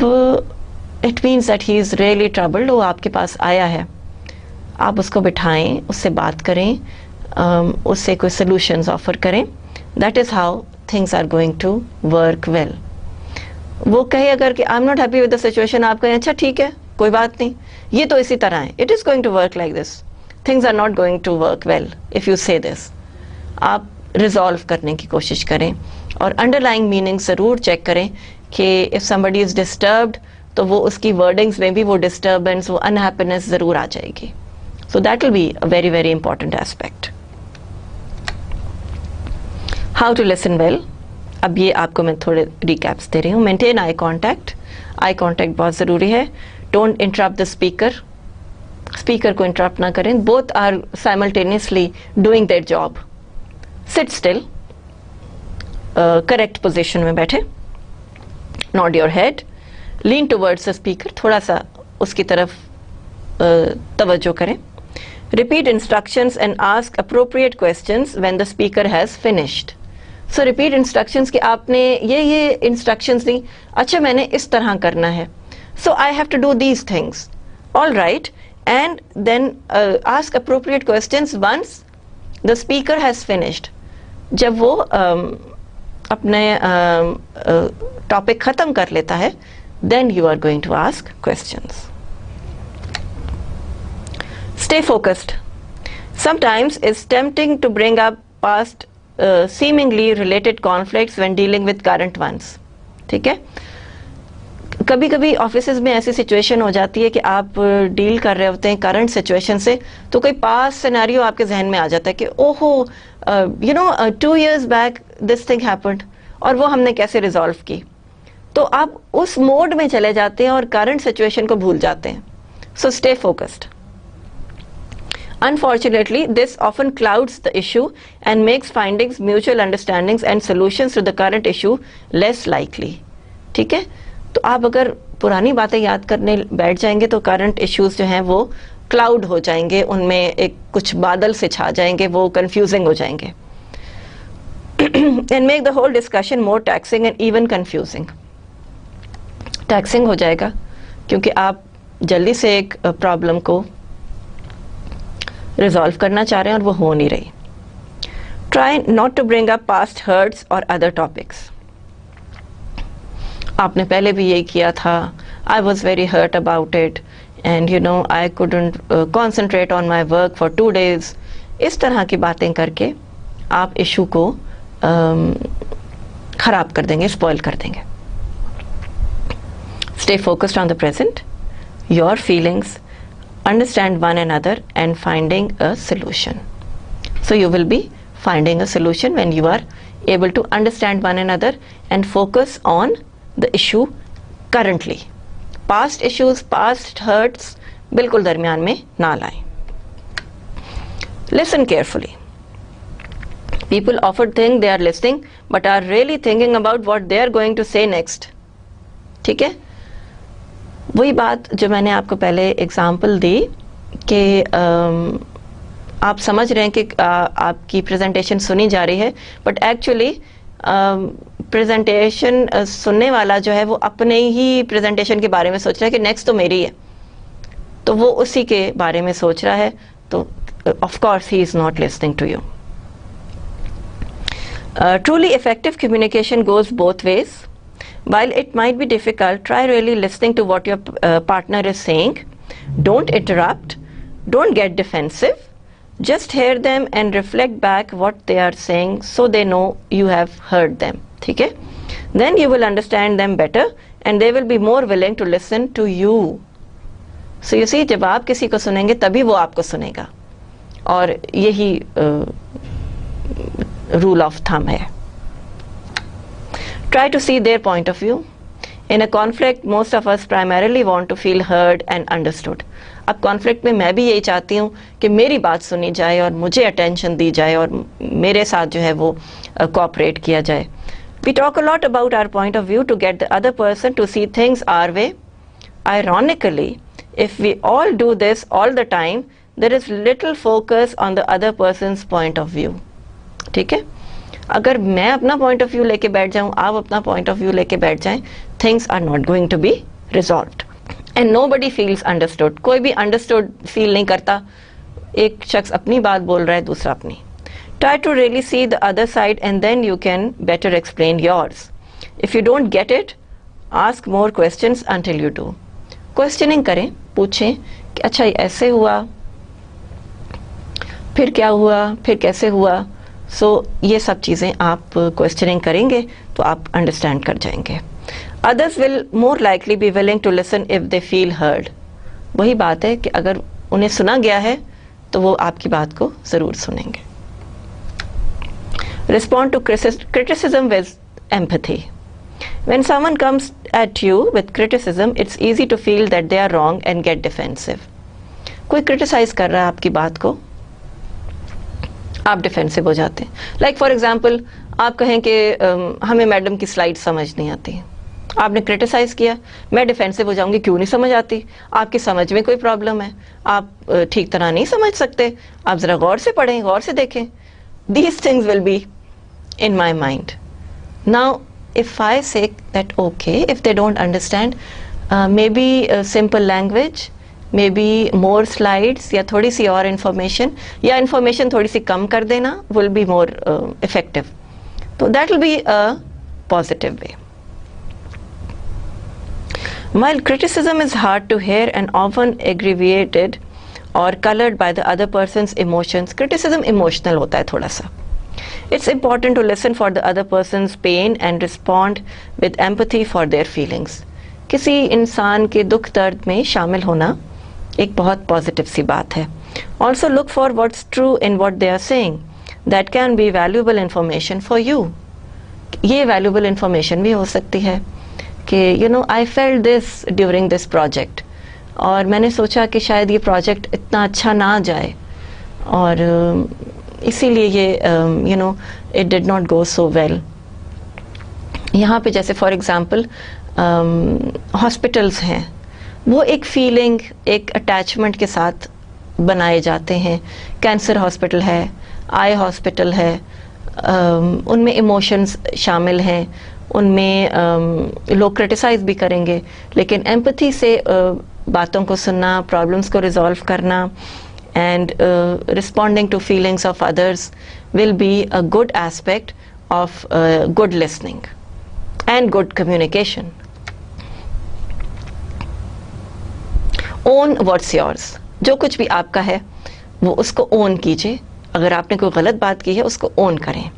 it means that he is really troubled. वो आपके पास आया है, आप उसको बिठाएं, उससे बात करें, उससे कोई सॉल्यूशंस ऑफर करें. That is how things are going to work well. वो कहे अगर कि I am not happy with the situation, आप कहें अच्छा ठीक है कोई बात नहीं, ये तो इसी तरह है, it is going to work like this, things are not going to work well if you say this. आप रिजॉल्व करने की कोशिश करें और अंडरलाइंग मीनिंग ज़रूर चेक करें कि इफ़ समबडी इज़ डिस्टर्ब्ड तो वो उसकी वर्डिंग्स में भी वो डिस्टर्बेंस, वो अनहैप्पीनेस ज़रूर आ जाएगी. So that will be a very very important aspect. How to listen well. अब ये आपको मैं थोड़े रिकैप्स दे रही हूँ. Maintain eye contact. Eye contact बहुत ज़रूरी है. Don't interrupt the speaker. Speaker को इंटरप्ट ना करें. Both are simultaneously doing their job. Sit still, correct position में बैठे. Nod your head. Lean towards the speaker, थोड़ा सा उसकी तरफ तवज्जो करें. Repeat instructions and ask appropriate questions when the speaker has finished. So repeat instructions कि आपने ये instructions दी, अच्छा मैंने इस तरह करना है, so I have to do these things. All right, and then ask appropriate questions once the speaker has finished. जब वो अपने टॉपिक ख़त्म कर लेता है, then you are going to ask questions. Stay focused. Sometimes it's tempting to bring up past seemingly related conflicts when dealing with current ones. ठीक है, कभी कभी ऑफिसेज में ऐसी सिचुएशन हो जाती है कि आप डील कर रहे होते हैं करंट सिचुएशन से, तो कोई पास सिनेरियो आपके जहन में आ जाता है कि ओहो you know 2 years back this thing happened, और वो हमने कैसे रिजॉल्व की. तो आप उस मोड में चले जाते हैं और करंट सिचुएशन को भूल जाते हैं. So stay focused. Unfortunately, this often clouds the issue and makes findings, mutual understandings and solutions to the current issue less likely. ठीक है, तो आप अगर पुरानी बातें याद करने बैठ जाएंगे तो करंट इश्यूज जो हैं वो क्लाउड हो जाएंगे, उनमें एक कुछ बादल से छा जाएंगे, वो कंफ्यूजिंग हो जाएंगे. and make the whole discussion more taxing and even confusing. Taxing हो जाएगा क्योंकि आप जल्दी से एक प्रॉब्लम को रिजॉल्व करना चाह रहे हैं और वो हो नहीं रही. Try not to bring up past hurts और अदर टॉपिक्स. आपने पहले भी यही किया था, I was very hurt about it and you know I couldn't concentrate on my work for 2 days. इस तरह की बातें करके आप इशू को खराब कर देंगे, स्पॉइल कर देंगे. Stay focused on the present, your feelings, understand one another and finding a solution. So you will be finding a solution when you are able to understand one another and focus on the issue currently. Past issues, past hurts बिल्कुल दरमियान में ना लाएं. Listen carefully. People often think they are listening but are really thinking about what they are going to say next. ठीक है, वही बात जो मैंने आपको पहले एग्जाम्पल दी कि आप समझ रहे हैं कि आपकी प्रेजेंटेशन सुनी जा रही है, बट एक्चुअली प्रेजेंटेशन सुनने वाला जो है वो अपने ही प्रेजेंटेशन के बारे में सोच रहा है कि नेक्स्ट तो मेरी है, तो वो उसी के बारे में सोच रहा है, तो of course he is not listening to you. Truly effective communication goes both ways. While it might be difficult, try really listening to what your partner is saying. Don't interrupt. Don't get defensive. Just hear them and reflect back what they are saying so they know you have heard them. ठीक है? Then you will understand them better and they will be more willing to listen to you. So you see, जब आप किसी को सुनेंगे तभी वो आपको सुनेगा, और यही rule of thumb है. Try to see their point of view. In a conflict, most of us primarily want to feel heard and understood. अब कॉन्फ्लिक्ट में मैं भी यही चाहती हूँ कि मेरी बात सुनी जाए और मुझे अटेंशन दी जाए और मेरे साथ जो है वो कोऑपरेट किया जाए. We talk a lot about our point of view to get the other person to see things our way. Ironically, if we all do this all the time, there is little focus on the other person's point of view. ठीक है, अगर मैं अपना point of view लेके बैठ जाऊं, आप अपना पॉइंट ऑफ व्यू लेके बैठ जाएं, things are not going to be resolved and nobody feels understood. कोई भी अंडरस्टूड फील नहीं करता. एक शख्स अपनी बात बोल रहा है, दूसरा अपनी. Try to really see the other side and then you can better explain yours. If you don't get it, ask more questions until you do. Questioning करें, पूछें कि अच्छा ये ऐसे हुआ, फिर क्या हुआ, फिर कैसे हुआ. ये सब चीज़ें आप क्वेश्चनिंग करेंगे तो आप अंडरस्टैंड कर जाएंगे. Others will more likely be willing to listen if they feel heard. वही बात है कि अगर उन्हें सुना गया है तो वो आपकी बात को ज़रूर सुनेंगे. Respond to criticism with empathy. When someone comes at you with criticism, it's easy to feel that they are wrong and get defensive. कोई क्रिटिसाइज कर रहा है आपकी बात को, आप डिफेंसिव हो जाते हैं. लाइक फॉर एग्जाम्पल, आप कहें कि हमें मैडम की स्लाइड समझ नहीं आती. आपने क्रिटिसाइज किया, मैं डिफेंसिव हो जाऊंगी, क्यों नहीं समझ आती, आपकी समझ में कोई प्रॉब्लम है, आप ठीक तरह नहीं समझ सकते, आप ज़रा गौर से पढ़ें, गौर से देखें. These things will be in my mind. Now if I say that okay, if they don't understand, may be simple language, may be more slides, या थोड़ी सी और इंफॉर्मेशन, या इंफॉर्मेशन थोड़ी सी कम कर देना विल बी मोर इफेक्टिव. तो that will be a positive way. While criticism is hard to hear and often aggravated or colored by the other person's emotions, criticism emotional होता है थोड़ा सा. It's important to listen for the other person's pain and respond with empathy for their feelings. किसी इंसान के दुख दर्द में शामिल होना एक बहुत पॉजिटिव सी बात है. Also look for what's true in what they are saying. That can be valuable information for you. ये valuable information भी हो सकती है कि you know I felt this during this project, और मैंने सोचा कि शायद ये प्रोजेक्ट इतना अच्छा ना जाए और इसीलिए ये you know it did not go so well. यहाँ पे जैसे फॉर एग्जांपल हॉस्पिटल्स हैं, वो एक फीलिंग, एक अटैचमेंट के साथ बनाए जाते हैं. कैंसर हॉस्पिटल है, आई हॉस्पिटल है, उनमें इमोशंस शामिल हैं, उनमें लोग क्रिटिसाइज भी करेंगे, लेकिन एम्पैथी से बातों को सुनना, प्रॉब्लम्स को रिजॉल्व करना and responding to feelings of others will be a good aspect of good listening and good communication. Own what's yours. जो कुछ भी आपका है वो उसको ओन कीजिए. अगर आपने कोई गलत बात की है उसको ओन करें.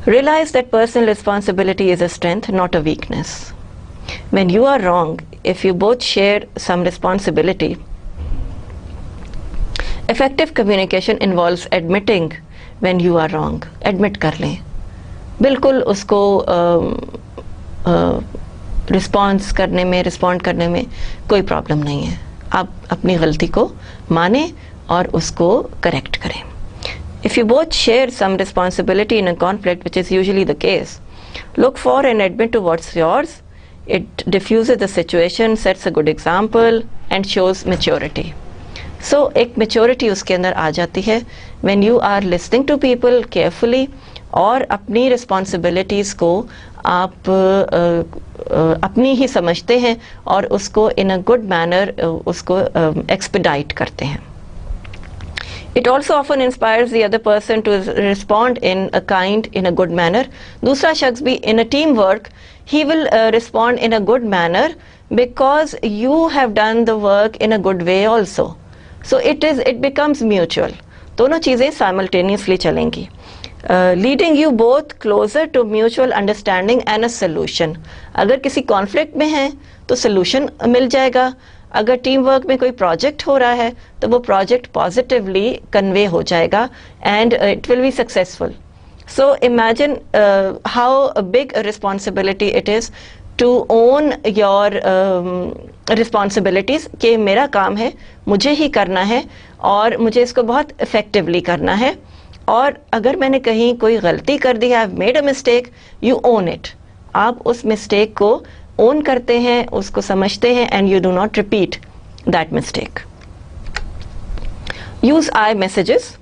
Realize that personal responsibility is a strength, not a weakness. When you are wrong, if you both share some responsibility, effective communication involves admitting when you are wrong. Admit कर लें, बिल्कुल उसको रिस्पॉन्ड करने में कोई problem नहीं है. आप अपनी गलती को माने और उसको करेक्ट करें. If you both share some responsibility in a conflict, which is usually the case, look for and admit to what's yours. It diffuses the situation, sets a good example and shows maturity. So एक maturity उसके अंदर आ जाती है when you are listening to people carefully और अपनी responsibilities को आप अपनी ही समझते हैं और उसको in a good manner उसको expedite करते हैं. It also often inspires the other person to respond in a good manner. दूसरा शख्स भी in a teamwork, he will respond in a good manner because you have done the work in a good way also. So it becomes mutual. दोनों चीज़ें simultaneously चलेंगी. Leading you both closer to mutual understanding and a solution. अगर किसी conflict में हैं तो solution मिल जाएगा. अगर टीम वर्क में कोई प्रोजेक्ट हो रहा है तो वो प्रोजेक्ट पॉजिटिवली कन्वे हो जाएगा and it will be successful. So imagine how big responsibility it is to own your responsibilities कि मेरा काम है, मुझे ही करना है और मुझे इसको बहुत इफेक्टिवली करना है. और अगर मैंने कहीं कोई गलती कर दी है, I have made a mistake, you own it. आप उस मिस्टेक को ओन करते हैं, उसको समझते हैं and you do not repeat that mistake. Use I messages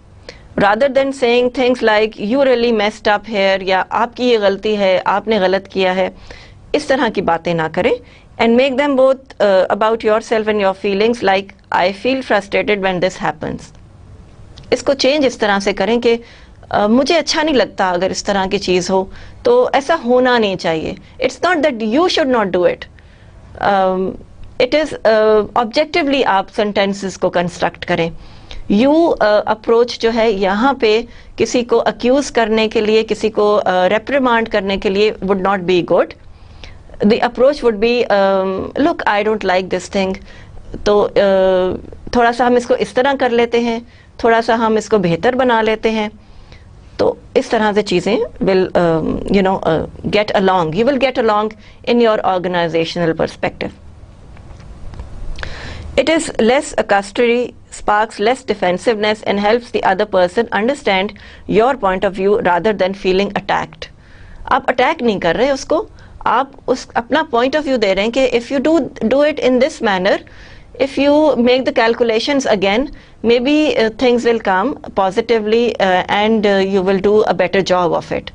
rather than saying things like you really messed up here या आपकी ये गलती है, आपने गलत किया है. इस तरह की बातें ना करें and make them both about your self and your feelings like I feel frustrated when this happens. इसको चेंज इस तरह से करें कि मुझे अच्छा नहीं लगता अगर इस तरह की चीज़ हो, तो ऐसा होना नहीं चाहिए. It's not that you should not do it. It is objectively आप सेंटेंसेस को कंस्ट्रक्ट करें. यू अप्रोच जो है यहाँ पे किसी को अक्यूज़ करने के लिए, किसी को रेप्रिमांड करने के लिए would not be good. The approach would be look I don't like this thing, तो थोड़ा सा हम इसको इस तरह कर लेते हैं, थोड़ा सा हम इसको बेहतर बना लेते हैं. तो इस तरह से चीज़ें will get along, you will get along in your organisational perspective. It is less accusatory, sparks less defensiveness and helps the other person understand your point of view rather than feeling attacked. आप attack नहीं कर रहे उसको, आप उस अपना point of view दे रहे हैं कि if you do it in this manner, if you make the calculations again, maybe things will come positively and you will do a better job of it.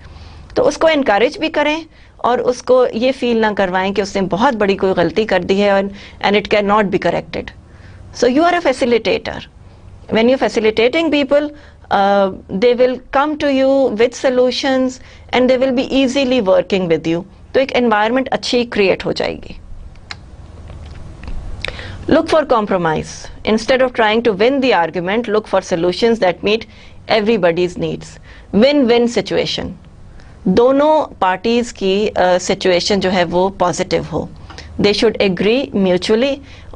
तो उसको encourage भी करें और उसको ये feel ना करवाएं कि उसने बहुत बड़ी कोई गलती कर दी है and it cannot be corrected. So you are a facilitator. When you're facilitating people, they will come to you with solutions and they will be easily working with you. तो एक environment अच्छी create हो जाएगी. Look for compromise. Instead of trying to win the argument, look for solutions that meet everybody's needs. Win-win situation. दोनों parties की situation जो है वो positive हो. They should agree mutually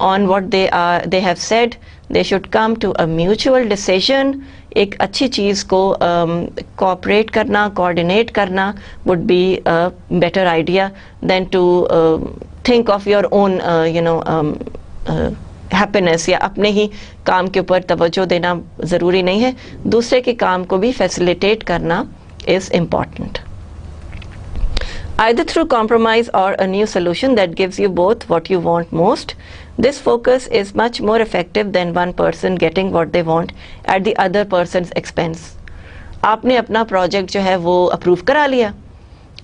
on what they have said. They should come to a mutual decision. एक अच्छी चीज़ को cooperate करना, coordinate करना would be a better idea than to think of your own, happiness या अपने ही काम के ऊपर तवज्जो देना ज़रूरी नहीं है. दूसरे के काम को भी फैसिलिटेट करना is important. Either through compromise or a new solution that gives you both what you want most. This focus is much more effective than one person getting what they want at the other person's expense. आपने अपना project जो है वो approve करा लिया,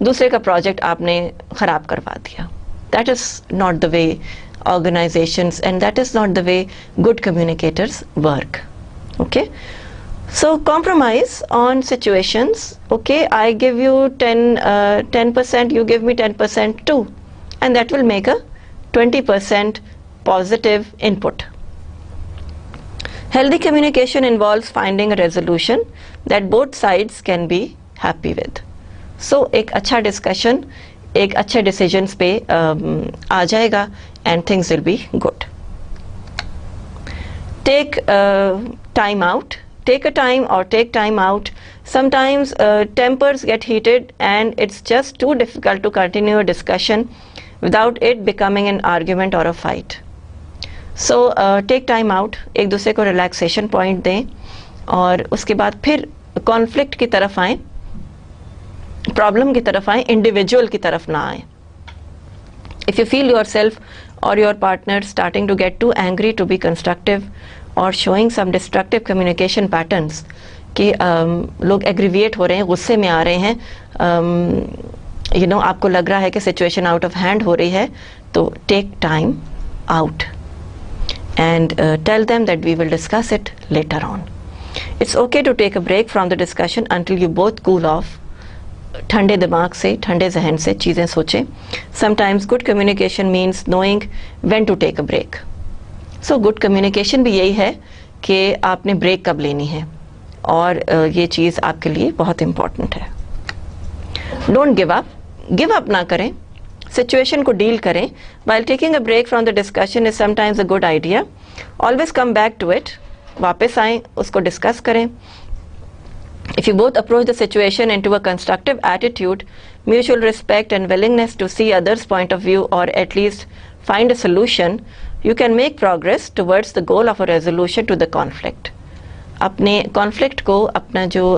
दूसरे का project आपने ख़राब करवा दिया. That is not the way organizations and that is not the way good communicators work. Okay, so compromise on situations. Okay, I give you 10%, you give me 10% too, and that will make a 20% positive input. Healthy communication involves finding a resolution that both sides can be happy with. So एक अच्छा discussion, एक अच्छे decisions पे आ जाएगा and things will be good. Take time out. Take a time or take time out. Sometimes tempers get heated and it's just too difficult to continue a discussion without it becoming an argument or a fight. So take time out. एक दूसरे को relaxation point दें और उसके बाद फिर conflict की तरफ आए, प्रॉब्लम की तरफ आए, इंडिविजुअल की तरफ ना आए. If you feel yourself or your partner starting to get too angry to be constructive or showing some destructive communication patterns, कि लोग एग्रीविएट हो रहे हैं, गुस्से में आ रहे हैं, आपको लग रहा है कि सिचुएशन आउट ऑफ हैंड हो रही है, तो take time out and tell them that we will discuss it later on. It's okay to take a break from the discussion until you both cool off. ठंडे दिमाग से, ठंडे जहन से चीज़ें सोचें. Sometimes good communication means knowing when to take a break. So good communication भी यही है कि आपने ब्रेक कब लेनी है, और ये चीज़ आपके लिए बहुत इम्पॉर्टेंट है. Don't give up. Give up ना करें, सिचुएशन को डील करें. While taking a break from the discussion is sometimes a good idea. Always come back to it. वापस आएं, उसको डिस्कस करें. If you both approach the situation into a constructive attitude, mutual respect and willingness to see others' point of view, or at least find a solution, you can make progress towards the goal of a resolution to the conflict. अपने conflict को, अपना जो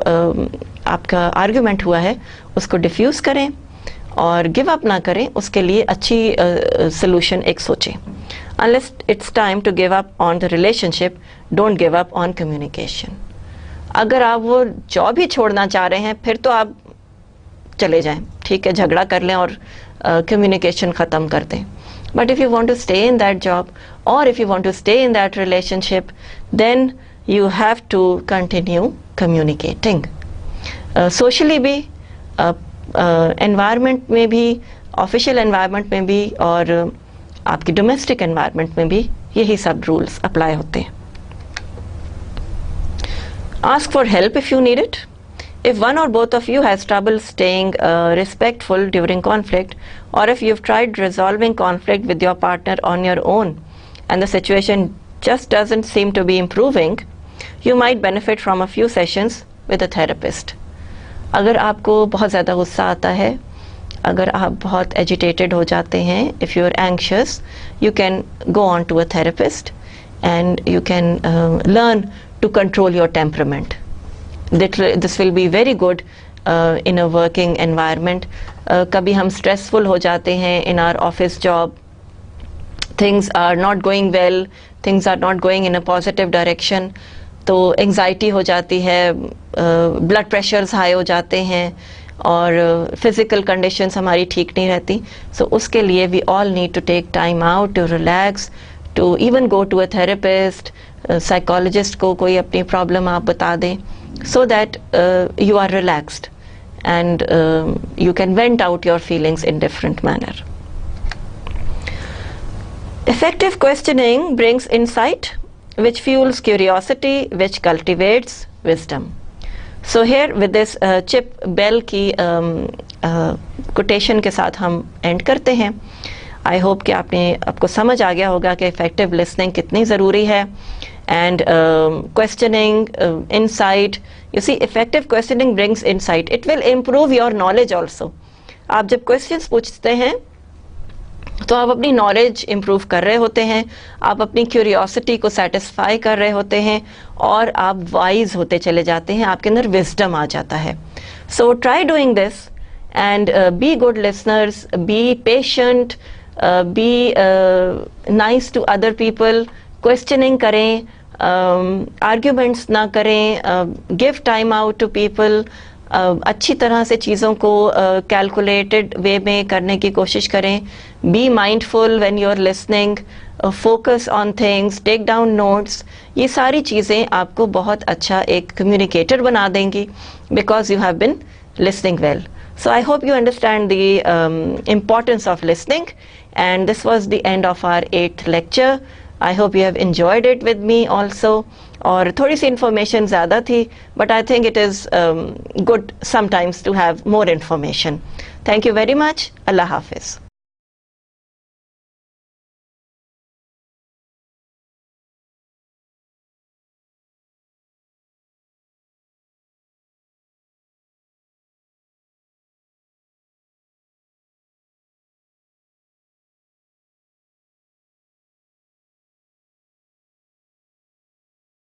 आपका argument हुआ है, उसको diffuse करें और गिव अप ना करें. उसके लिए अच्छी सोल्यूशन एक सोचें. Unless it's time to give up on the relationship, don't give up on communication. अगर आप वो जॉब ही छोड़ना चाह रहे हैं, फिर तो आप चले जाएं, ठीक है, झगड़ा कर लें और कम्युनिकेशन ख़त्म कर दें. But if you want to stay in that job, और if you want to stay in that relationship, then you have to continue communicating. Socially भी, एनवायरनमेंट में भी, ऑफिशियल एनवायरनमेंट में भी, और आपकी डोमेस्टिक एनवायरनमेंट में भी यही सब रूल्स अप्लाई होते हैं. Ask for help if you need it. If one or both of you has trouble staying respectful during conflict, or if you've tried resolving conflict with your partner on your own and the situation just doesn't seem to be improving, you might benefit from a few sessions with a therapist. अगर आपको बहुत ज़्यादा गुस्सा आता है, अगर आप बहुत agitated हो जाते हैं, if you're anxious, you can go on to a therapist and you can learn to control your temperament. This will be very good in a working environment. कभी हम stressful हो जाते हैं in our office job, things are not going well, things are not going in a positive direction, तो anxiety हो जाती है, blood pressures high हो जाते हैं, और physical conditions हमारी ठीक नहीं रहती. So उसके लिए we all need to take time out to relax, to even go to a therapist, psychologist को कोई अपनी प्रॉब्लम आप बता दें, so that you are relaxed and you can vent out your feelings in different manner. Effective questioning brings insight, which fuels curiosity, which cultivates wisdom. So here with this Chip Bell की quotation के साथ हम end करते हैं. I hope कि आपको समझ आ गया होगा कि effective listening कितनी ज़रूरी है. And questioning, insight. You see, effective questioning brings insight. It will improve your knowledge also. आप जब questions पूछते हैं, तो आप अपनी नॉलेज इम्प्रूव कर रहे होते हैं, आप अपनी क्यूरियोसिटी को सेटिस्फाई कर रहे होते हैं, और आप वाइज होते चले जाते हैं, आपके अंदर विजडम आ जाता है. So try doing this and be good listeners, be patient, be nice to other people. Questioning करें, आर्ग्यूमेंट्स ना करें, give time out to people. अच्छी तरह से चीज़ों को कैलकुलेटेड वे में करने की कोशिश करें. Be mindful when you are listening, focus on things, take down notes. ये सारी चीज़ें आपको बहुत अच्छा एक कम्युनिकेटर बना देंगी, because you have been listening well. So I hope you understand the importance of listening, and this was the end of our 8th lecture. I hope you have enjoyed it with me also. और थोड़ी सी information ज़्यादा थी, but I think it is good sometimes to have more information. Thank you very much. Allah Hafiz.